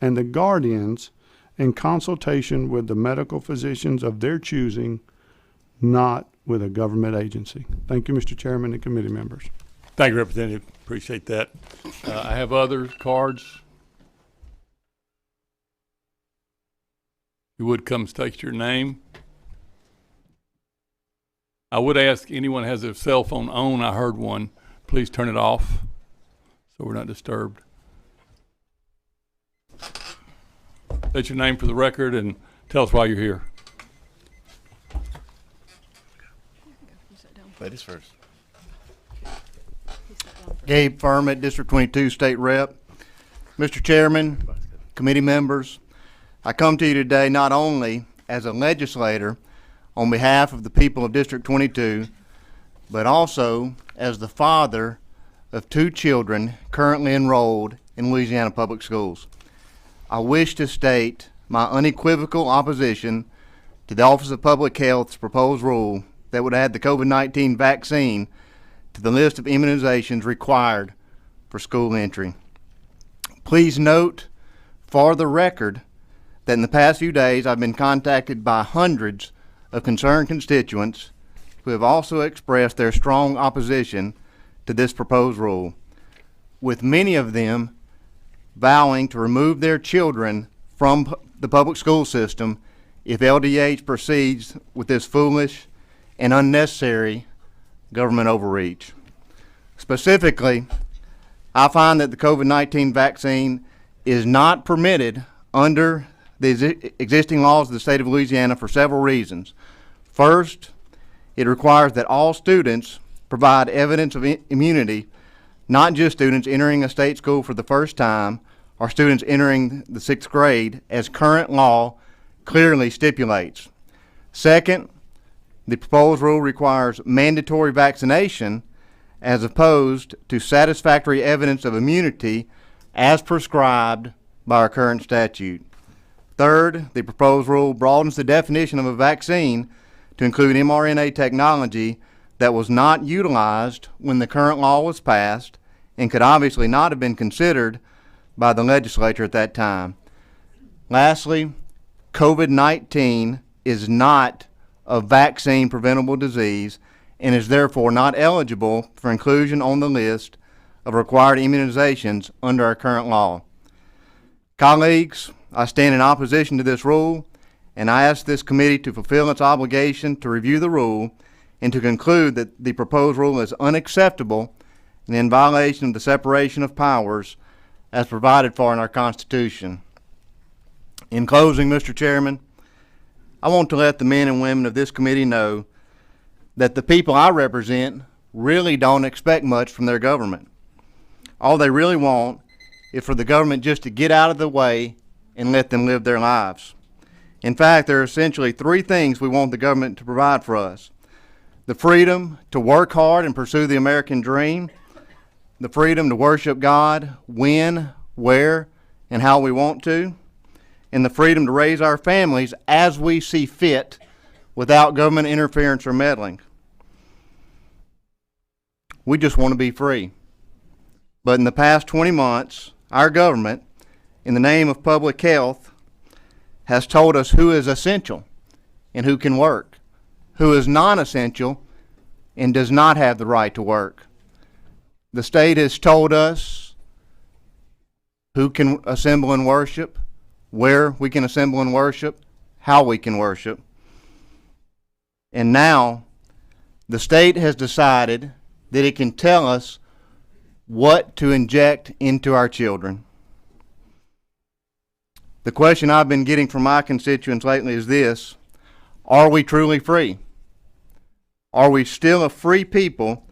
and the guardians in consultation with the medical physicians of their choosing, not with a government agency. Thank you, Mr. Chairman and committee members. Thank you, Representative. Appreciate that. I have other cards. You would come state your name. I would ask anyone who has a cell phone on, I heard one, please turn it off so we're not disturbed. State your name for the record and tell us why you're here. Ladies first. Gabe Furman, District 22 State Rep. Mr. Chairman, committee members, I come to you today not only as a legislator on behalf of the people of District 22, but also as the father of 2 children currently enrolled in Louisiana public schools. I wish to state my unequivocal opposition to the Office of Public Health's proposed rule that would add the COVID-19 vaccine to the list of immunizations required for school entry. Please note for the record that in the past few days I've been contacted by hundreds of concerned constituents who have also expressed their strong opposition to this proposed rule, with many of them vowing to remove their children from the public school system if LDH proceeds with this foolish and unnecessary government overreach. Specifically, I find that the COVID-19 vaccine is not permitted under the existing laws of the state of Louisiana for several reasons. First, it requires that all students provide evidence of immunity, not just students entering a state school for the first time or students entering the 6th grade, as current law clearly stipulates. Second, the proposed rule requires mandatory vaccination as opposed to satisfactory evidence of immunity as prescribed by our current statute. Third, the proposed rule broadens the definition of a vaccine to include mRNA technology that was not utilized when the current law was passed and could obviously not have been considered by the legislature at that time. Lastly, COVID-19 is not a vaccine preventable disease and is therefore not eligible for inclusion on the list of required immunizations under our current law. Colleagues, I stand in opposition to this rule, and I ask this committee to fulfill its obligation to review the rule and to conclude that the proposed rule is unacceptable and in violation of the separation of powers as provided for in our Constitution. In closing, Mr. Chairman, I want to let the men and women of this committee know that the people I represent really don't expect much from their government. All they really want is for the government just to get out of the way and let them live their lives. In fact, there are essentially three things we want the government to provide for us: the freedom to work hard and pursue the American dream, the freedom to worship God when, where, and how we want to, and the freedom to raise our families as we see fit without government interference or meddling. We just want to be free. But in the past 20 months, our government, in the name of public health, has told us who is essential and who can work, who is non-essential and does not have the right to work. The state has told us who can assemble and worship, where we can assemble and worship, how we can worship. And now the state has decided that it can tell us what to inject into our children. The question I've been getting from my constituents lately is this: are we truly free? Are we still a free people,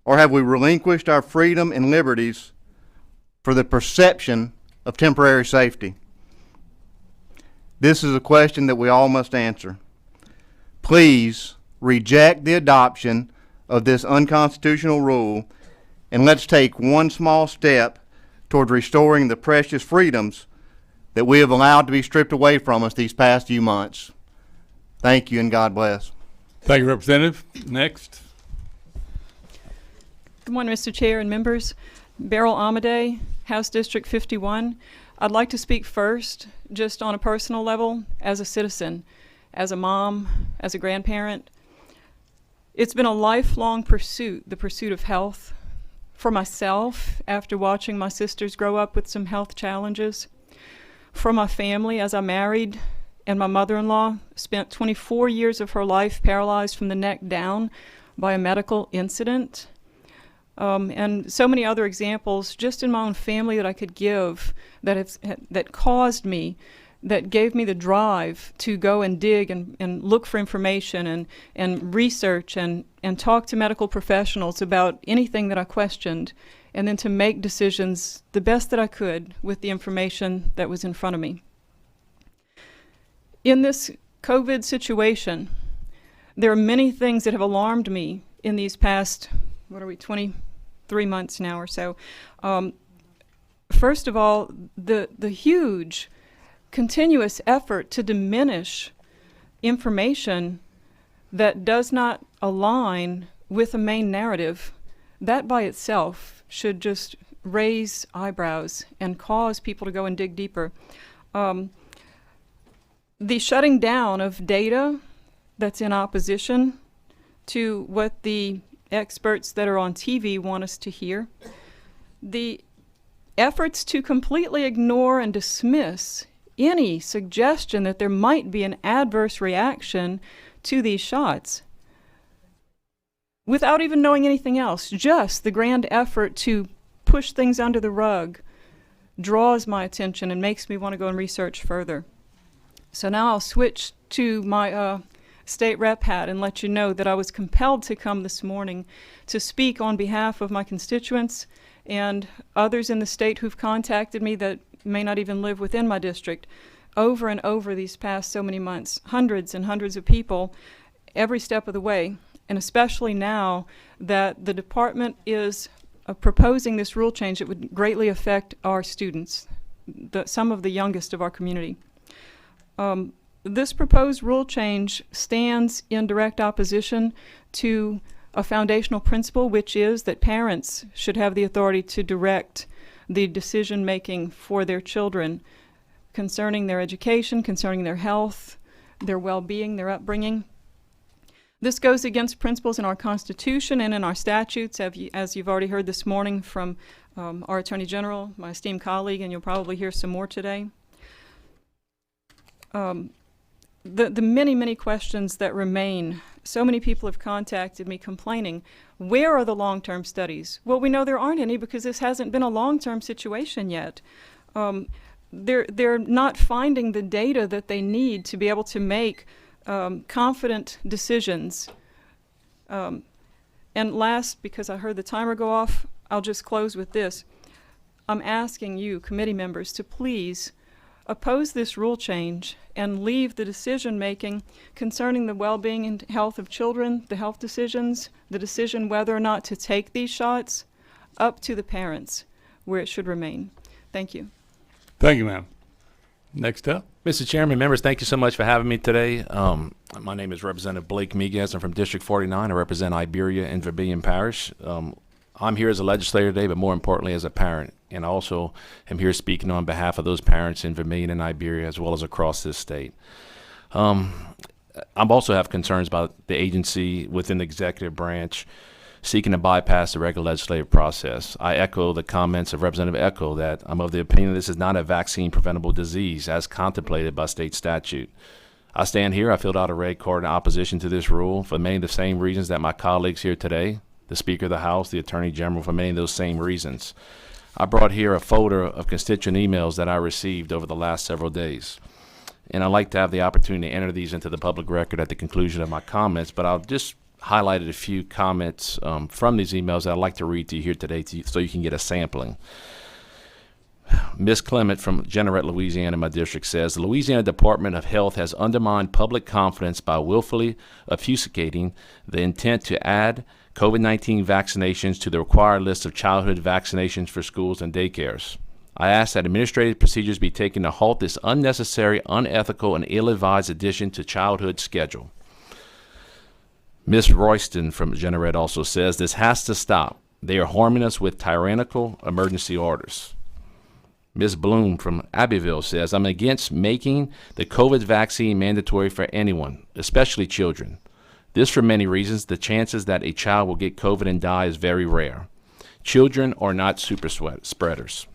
or have we relinquished our freedom and liberties for the perception of temporary safety? This is a question that we all must answer. Please reject the adoption of this unconstitutional rule, and let's take one small step toward restoring the precious freedoms that we have allowed to be stripped away from us these past few months. Thank you, and God bless. Thank you, Representative. Next. Good morning, Mr. Chair and members. Beryl Amadei, House District 51. I'd like to speak first, just on a personal level, as a citizen, as a mom, as a grandparent. It's been a lifelong pursuit, the pursuit of health, for myself, after watching my sisters grow up with some health challenges, for my family as I married, and my mother-in-law spent 24 years of her life paralyzed from the neck down by a medical incident. And so many other examples just in my own family that I could give that caused me, that gave me the drive to go and dig and look for information and research and talk to medical professionals about anything that I questioned, and then to make decisions the best that I could with the information that was in front of me. In this COVID situation, there are many things that have alarmed me in these past, 23 months now or so. First of all, the huge continuous effort to diminish information that does not align with a main narrative, that by itself should just raise eyebrows and cause people to go and dig deeper. The shutting down of data that's in opposition to what the experts that are on TV want us to hear, the efforts to completely ignore and dismiss any suggestion that there might be an adverse reaction to these shots without even knowing anything else, just the grand effort to push things under the rug draws my attention and makes me want to go and research further. So now I'll switch to my state rep hat and let you know that I was compelled to come this morning to speak on behalf of my constituents and others in the state who've contacted me that may not even live within my district over and over these past so many months. Hundreds and hundreds of people every step of the way, and especially now that the department is proposing this rule change that would greatly affect our students, some of the youngest of our community. This proposed rule change stands in direct opposition to a foundational principle, which is that parents should have the authority to direct the decision-making for their children concerning their education, concerning their health, their well-being, their upbringing. This goes against principles in our Constitution and in our statutes, as you've already heard this morning from our Attorney General, my esteemed colleague, and you'll probably hear some more today. The many, many questions that remain. So many people have contacted me complaining, where are the long-term studies? Well, we know there aren't any because this hasn't been a long-term situation yet. They're not finding the data that they need to be able to make confident decisions. And last, because I heard the timer go off, I'll just close with this. I'm asking you, committee members, to please oppose this rule change and leave the decision-making concerning the well-being and health of children, the health decisions, the decision whether or not to take these shots, up to the parents, where it should remain. Thank you. Thank you, ma'am. Next up. Mr. Chairman, members, thank you so much for having me today. My name is Representative Blake Miguez. I'm from District 49. I represent Iberia and Vermilion Parish. I'm here as a legislator today, but more importantly as a parent. And also am here speaking on behalf of those parents in Vermilion and Iberia as well as across this state. I also have concerns about the agency within the executive branch seeking to bypass the regular legislative process. I echo the comments of Representative Echo that I'm of the opinion this is not a vaccine preventable disease as contemplated by state statute. I stand here, I filled out a red card in opposition to this rule for many of the same reasons that my colleagues here today, the Speaker of the House, the Attorney General, for many of those same reasons. I brought here a folder of constituent emails that I received over the last several days. And I'd like to have the opportunity to enter these into the public record at the conclusion of my comments, but I'll just highlighted a few comments from these emails that I'd like to read to you here today so you can get a sampling. Ms. Clement from Jeanerette, Louisiana, my district, says, the Louisiana Department of Health has undermined public confidence by willfully obfuscating the intent to add COVID-19 vaccinations to the required list of childhood vaccinations for schools and daycares. I ask that administrative procedures be taken to halt this unnecessary, unethical, and ill-advised addition to childhood schedule. Ms. Royston from Jeanerette also says, this has to stop. They are harming us with tyrannical emergency orders. Ms. Bloom from Abbeville says, I'm against making the COVID vaccine mandatory for anyone, especially children. This for many reasons. The chances that a child will get COVID and die is very rare. Children are not super spreaders.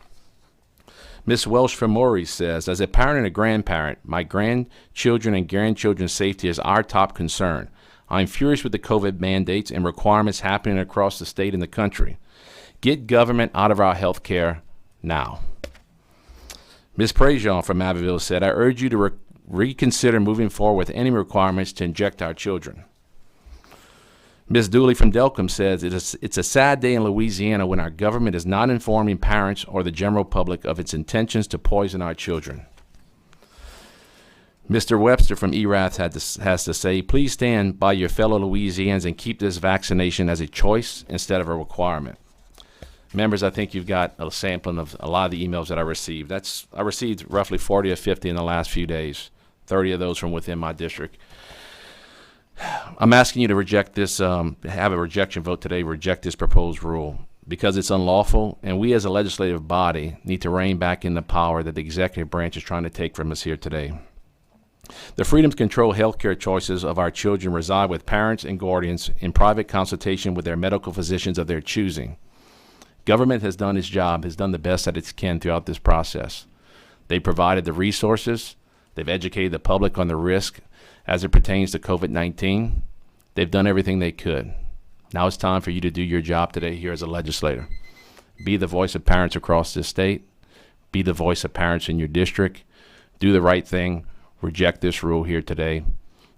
Ms. Welsh from Maurice says, as a parent and a grandparent, my grandchildren and grandchildren's safety is our top concern. I'm furious with the COVID mandates and requirements happening across the state and the country. Get government out of our health care now. Ms. Prejean from Abbeville said, I urge you to reconsider moving forward with any requirements to inject our children. Ms. Dooley from Delcombe says, it's a sad day in Louisiana when our government is not informing parents or the general public of its intentions to poison our children. Mr. Webster from Erath has to say, please stand by your fellow Louisians and keep this vaccination as a choice instead of a requirement. Members, I think you've got a sampling of a lot of the emails that I received. I received roughly 40 or 50 in the last few days, 30 of those from within my district. I'm asking you to reject this, have a rejection vote today, reject this proposed rule because it's unlawful, and we as a legislative body need to rein back in the power that the executive branch is trying to take from us here today. The freedom to control healthcare choices of our children reside with parents and guardians in private consultation with their medical physicians of their choosing. Government has done its job, has done the best that it can throughout this process. They provided the resources. They've educated the public on the risk as it pertains to COVID-19. They've done everything they could. Now it's time for you to do your job today here as a legislator. Be the voice of parents across this state. Be the voice of parents in your district. Do the right thing. Reject this rule here today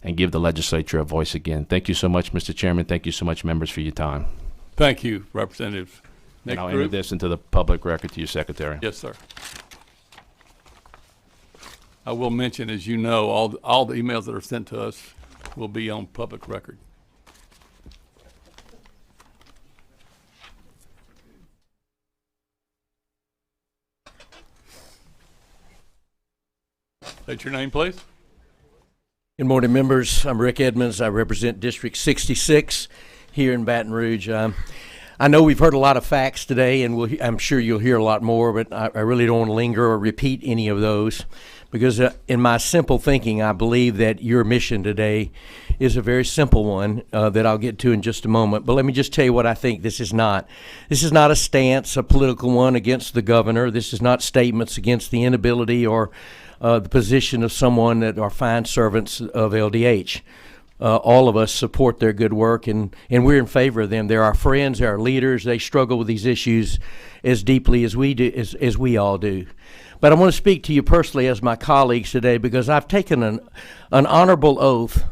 and give the legislature a voice again. Thank you so much, Mr. Chairman. Thank you so much, members, for your time. Thank you, Representative. And I'll enter this into the public record to you, Secretary. Yes, sir. I will mention, as you know, all the emails that are sent to us will be on public record. State your name, please. Good morning, members. I'm Rick Edmonds. I represent District 66 here in Baton Rouge. I know we've heard a lot of facts today, and I'm sure you'll hear a lot more, but I really don't want to linger or repeat any of those because in my simple thinking, I believe that your mission today is a very simple one that I'll get to in just a moment. But let me just tell you what I think this is not. This is not a stance, a political one against the governor. This is not statements against the inability or the position of someone that are fine servants of LDH. All of us support their good work, and we're in favor of them. They're our friends, they're our leaders. They struggle with these issues as deeply as we do, as we all do. But I want to speak to you personally as my colleagues today because I've taken an honorable oath,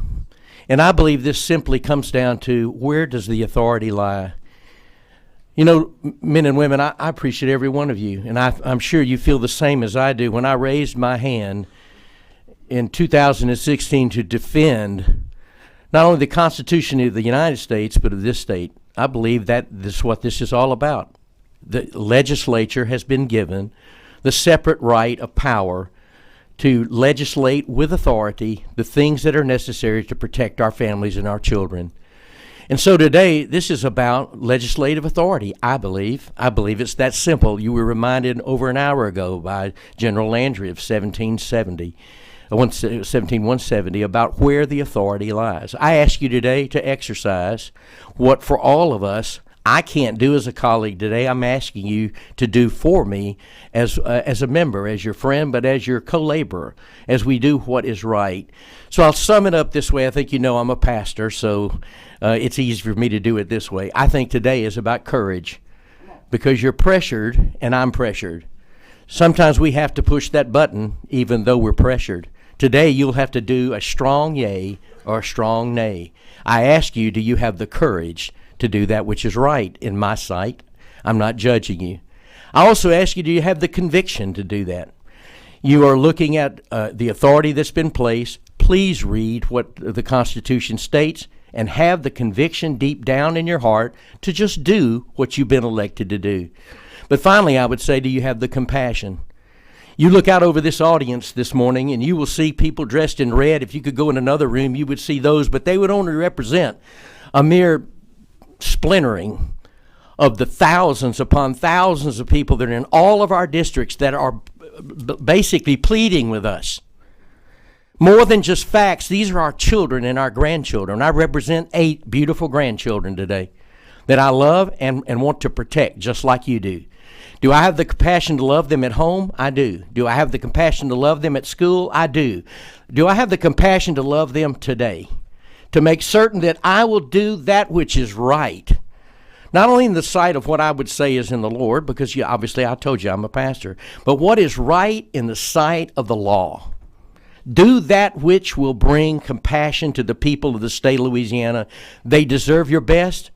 and I believe this simply comes down to where does the authority lie? You know, men and women, I appreciate every one of you, and I'm sure you feel the same as I do. When I raised my hand in 2016 to defend not only the Constitution of the United States, but of this state, I believe that this is what this is all about. The legislature has been given the separate right of power to legislate with authority the things that are necessary to protect our families and our children. And so today, this is about legislative authority, I believe. I believe it's that simple. You were reminded over an hour ago by General Landry of 17170 about where the authority lies. I ask you today to exercise what for all of us I can't do as a colleague today. I'm asking you to do for me as a member, as your friend, but as your co-laborer, as we do what is right. So I'll sum it up this way. I think you know I'm a pastor, so it's easy for me to do it this way. I think today is about courage because you're pressured and I'm pressured. Sometimes we have to push that button even though we're pressured. Today you'll have to do a strong yay or a strong nay. I ask you, do you have the courage to do that which is right in my sight? I'm not judging you. I also ask you, do you have the conviction to do that? You are looking at the authority that's been placed. Please read what the Constitution states and have the conviction deep down in your heart to just do what you've been elected to do. But finally, I would say, do you have the compassion? You look out over this audience this morning and you will see people dressed in red. If you could go in another room, you would see those, but they would only represent a mere splintering of the thousands upon thousands of people that are in all of our districts that are basically pleading with us. More than just facts, these are our children and our grandchildren. I represent 8 beautiful grandchildren today that I love and want to protect just like you do. Do I have the compassion to love them at home? I do. Do I have the compassion to love them at school? I do. Do I have the compassion to love them today? To make certain that I will do that which is right. Not only in the sight of what I would say is in the Lord, because obviously I told you I'm a pastor, but what is right in the sight of the law. Do that which will bring compassion to the people of the state of Louisiana. They deserve your best.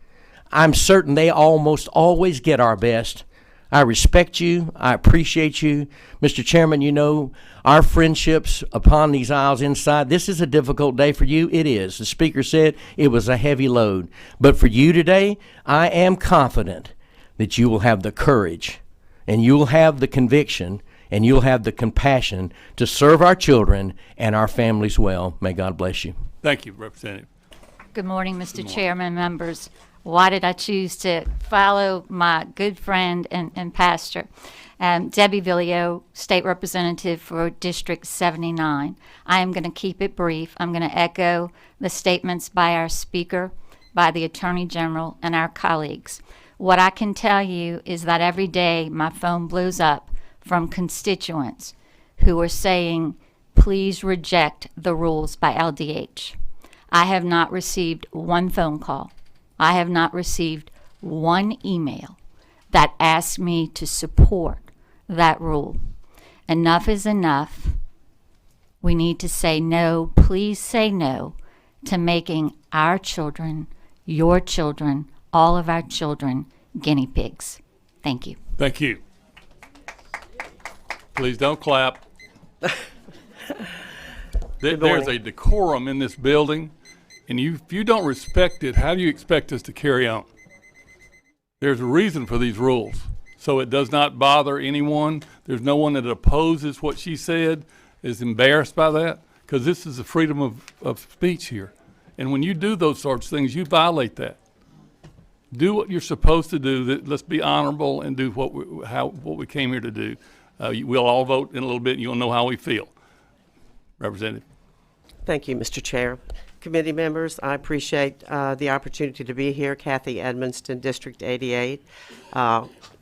I'm certain they almost always get our best. I respect you. I appreciate you. Mr. Chairman, you know, our friendships upon these aisles inside, this is a difficult day for you. It is. The Speaker said it was a heavy load. But for you today, I am confident that you will have the courage and you will have the conviction and you'll have the compassion to serve our children and our families well. May God bless you. Thank you, Representative. Good morning, Mr. Chairman, members. Why did I choose to follow my good friend and pastor, Debbie Villio, State Representative for District 79? I am going to keep it brief. I'm going to echo the statements by our Speaker, by the Attorney General, and our colleagues. What I can tell you is that every day my phone blows up from constituents who are saying, please reject the rules by LDH. I have not received one phone call. I have not received one email that asks me to support that rule. Enough is enough. We need to say no, please say no, to making our children, your children, all of our children, guinea pigs. Thank you. Thank you. Please don't clap. There's a decorum in this building, and if you don't respect it, how do you expect us to carry on? There's a reason for these rules, so it does not bother anyone. There's no one that opposes what she said, is embarrassed by that, because this is the freedom of speech here. And when you do those sorts of things, you violate that. Do what you're supposed to do. Let's be honorable and do what we came here to do. We'll all vote in a little bit, and you'll know how we feel. Representative. Thank you, Mr. Chair. Committee members, I appreciate the opportunity to be here. Kathy Edmonston, District 88.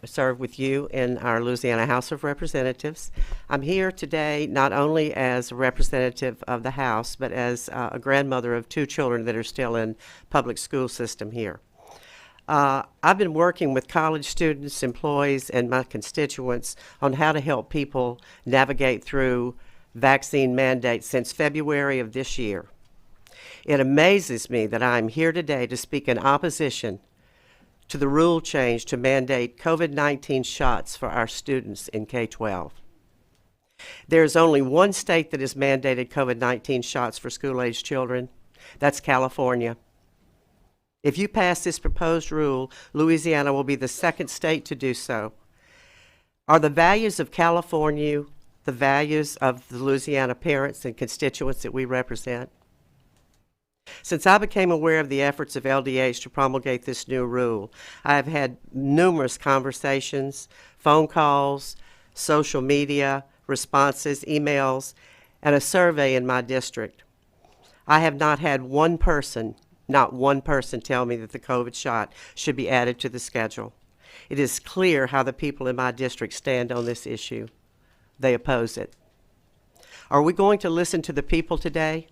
Serve with you in our Louisiana House of Representatives. I'm here today not only as a representative of the House, but as a grandmother of 2 children that are still in public school system here. I've been working with college students, employees, and my constituents on how to help people navigate through vaccine mandates since February of this year. It amazes me that I'm here today to speak in opposition to the rule change to mandate COVID-19 shots for our students in K-12. There's only one state that has mandated COVID-19 shots for school-aged children. That's California. If you pass this proposed rule, Louisiana will be the second state to do so. Are the values of California the values of the Louisiana parents and constituents that we represent? Since I became aware of the efforts of LDH to promulgate this new rule, I have had numerous conversations, phone calls, social media responses, emails, and a survey in my district. I have not had one person, not one person, tell me that the COVID shot should be added to the schedule. It is clear how the people in my district stand on this issue. They oppose it. Are we going to listen to the people today,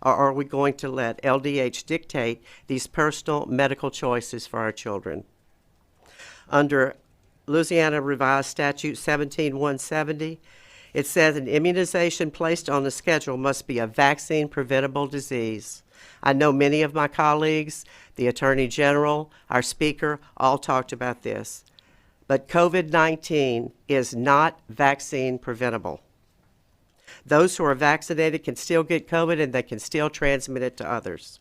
or are we going to let LDH dictate these personal medical choices for our children? Under Louisiana Revised Statute 17170, it says an immunization placed on the schedule must be a vaccine-preventable disease. I know many of my colleagues, the Attorney General, our Speaker, all talked about this. But COVID-19 is not vaccine preventable. Those who are vaccinated can still get COVID and they can still transmit it to others.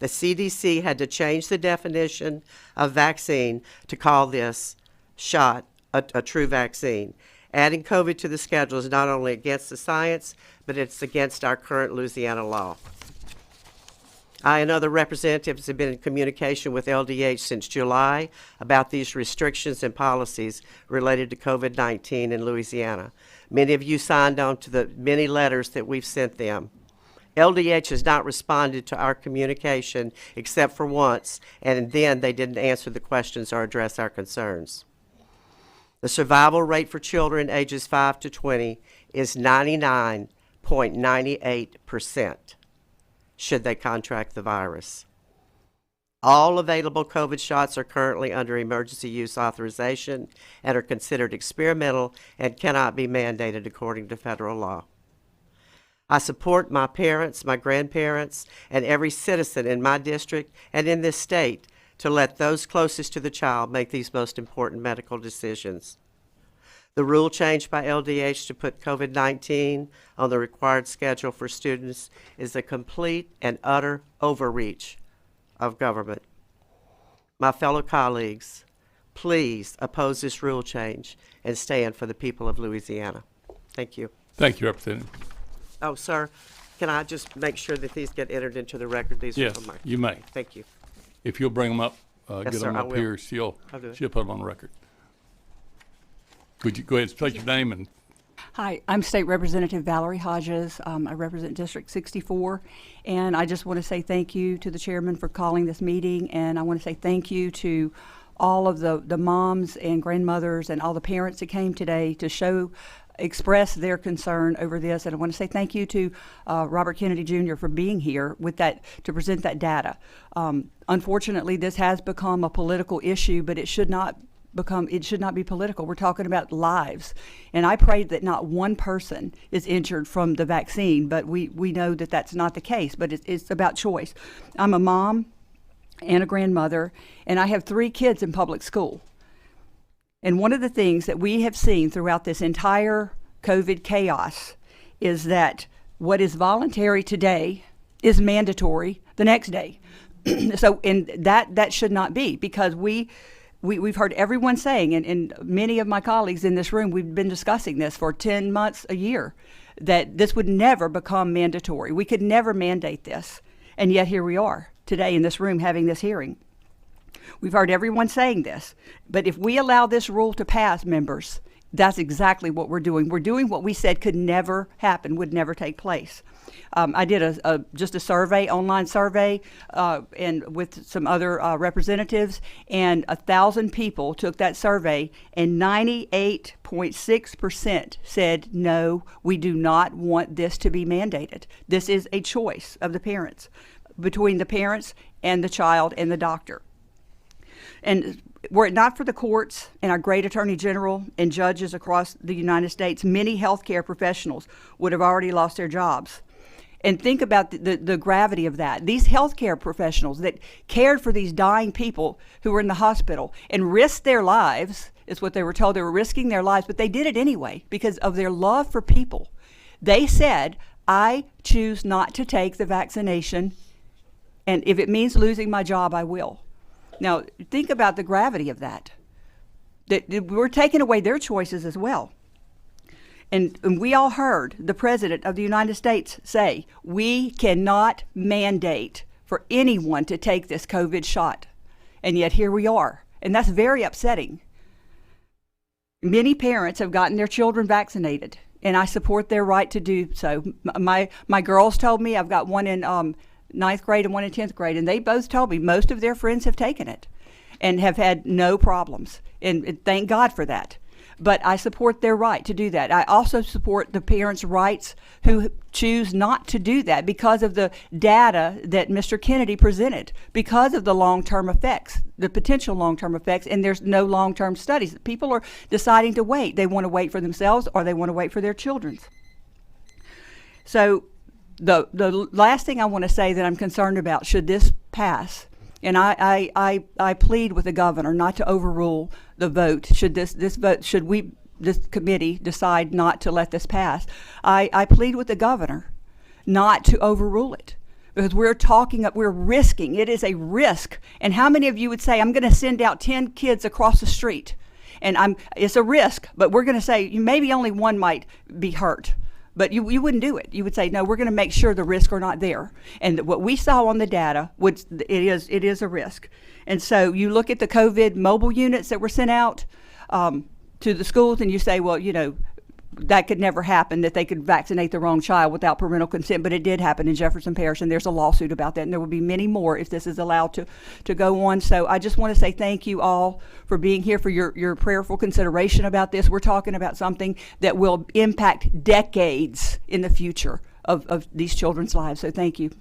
The CDC had to change the definition of vaccine to call this shot a true vaccine. Adding COVID to the schedule is not only against the science, but it's against our current Louisiana law. I and other representatives have been in communication with LDH since July about these restrictions and policies related to COVID-19 in Louisiana. Many of you signed on to the many letters that we've sent them. LDH has not responded to our communication except for once, and then they didn't answer the questions or address our concerns. The survival rate for children ages 5 to 20 is 99.98%. should they contract the virus. All available COVID shots are currently under emergency use authorization and are considered experimental and cannot be mandated according to federal law. I support my parents, my grandparents, and every citizen in my district and in this state to let those closest to the child make these most important medical decisions. The rule change by LDH to put COVID-19 on the required schedule for students is a complete and utter overreach of government. My fellow colleagues, please oppose this rule change and stand for the people of Louisiana. Thank you. Thank you, Representative. Oh, sir, can I just make sure that these get entered into the record? These Yes, are from my. you may. Thank you. If you'll bring them up, get sir, them I up will. here, she'll I'll do it. put them on the record. Would you go ahead and state your name and Hi, I'm State Representative Valerie Hodges. I represent District 64, and I just want to say thank you to the chairman for calling this meeting, and I want to say thank you to all of the moms and grandmothers and all the parents that came today to express their concern over this. And I want to say thank you to Robert Kennedy Jr. for being here with that to present that data. Unfortunately, this has become a political issue, but it should not be political. We're talking about lives. And I pray that not one person is injured from the vaccine, but we know that that's not the case, but it's about choice. I'm a mom and a grandmother, and I have 3 kids in public school. And one of the things that we have seen throughout this entire COVID chaos is that what is voluntary today is mandatory the next day. So, and that should not be, because we've heard everyone saying, and many of my colleagues in this room, we've been discussing this for 10 months, a year, that this would never become mandatory. We could never mandate this. And yet here we are today in this room having this hearing. We've heard everyone saying this. But if we allow this rule to pass, members, that's exactly what we're doing. We're doing what we said could never happen, would never take place. I did just a survey, online survey, and with some other representatives, and 1,000 people took that survey, and 98.6% said, no, we do not want this to be mandated. This is a choice of the parents, between the parents and the child and the doctor. And were it not for the courts and our great attorney general and judges across the United States, many healthcare professionals would have already lost their jobs. And think about the gravity of that. These healthcare professionals that cared for these dying people who were in the hospital and risked their lives, is what they were told. They were risking their lives, but they did it anyway because of their love for people. They said, I choose not to take the vaccination, and if it means losing my job, I will. Now, think about the gravity of that. That we're taking away their choices as well. And we all heard the President of the United States say, we cannot mandate for anyone to take this COVID shot. And yet here we are. And that's very upsetting. Many parents have gotten their children vaccinated, and I support their right to do so. My girls told me, I've got one in 9th grade and one in 10th grade, and they both told me most of their friends have taken it and have had no problems. And thank God for that. But I support their right to do that. I also support the parents' rights who choose not to do that because of the data that Mr. Kennedy presented, because of the long-term effects, the potential long-term effects, and there's no long-term studies. People are deciding to wait. They want to wait for themselves or they want to wait for their children. So the last thing I want to say that I'm concerned about, should this pass, and I plead with the governor not to overrule the vote. Should this committee decide not to let this pass, I plead with the governor not to overrule it, because we're risking. It is a risk. And how many of you would say, I'm going to send out 10 kids across the street, and it's a risk, but we're going to say maybe only one might be hurt. But you wouldn't do it. You would say, no, we're going to make sure the risks are not there. And what we saw on the data, it is a risk. And so you look at the COVID mobile units that were sent out to the schools, and you say, well, that could never happen, that they could vaccinate the wrong child without parental consent. But it did happen in Jefferson Parish, and there's a lawsuit about that. And there will be many more if this is allowed to go on. So I just want to say thank you all for being here, for your prayerful consideration about this. We're talking about something that will impact decades in the future of these children's lives. So thank you.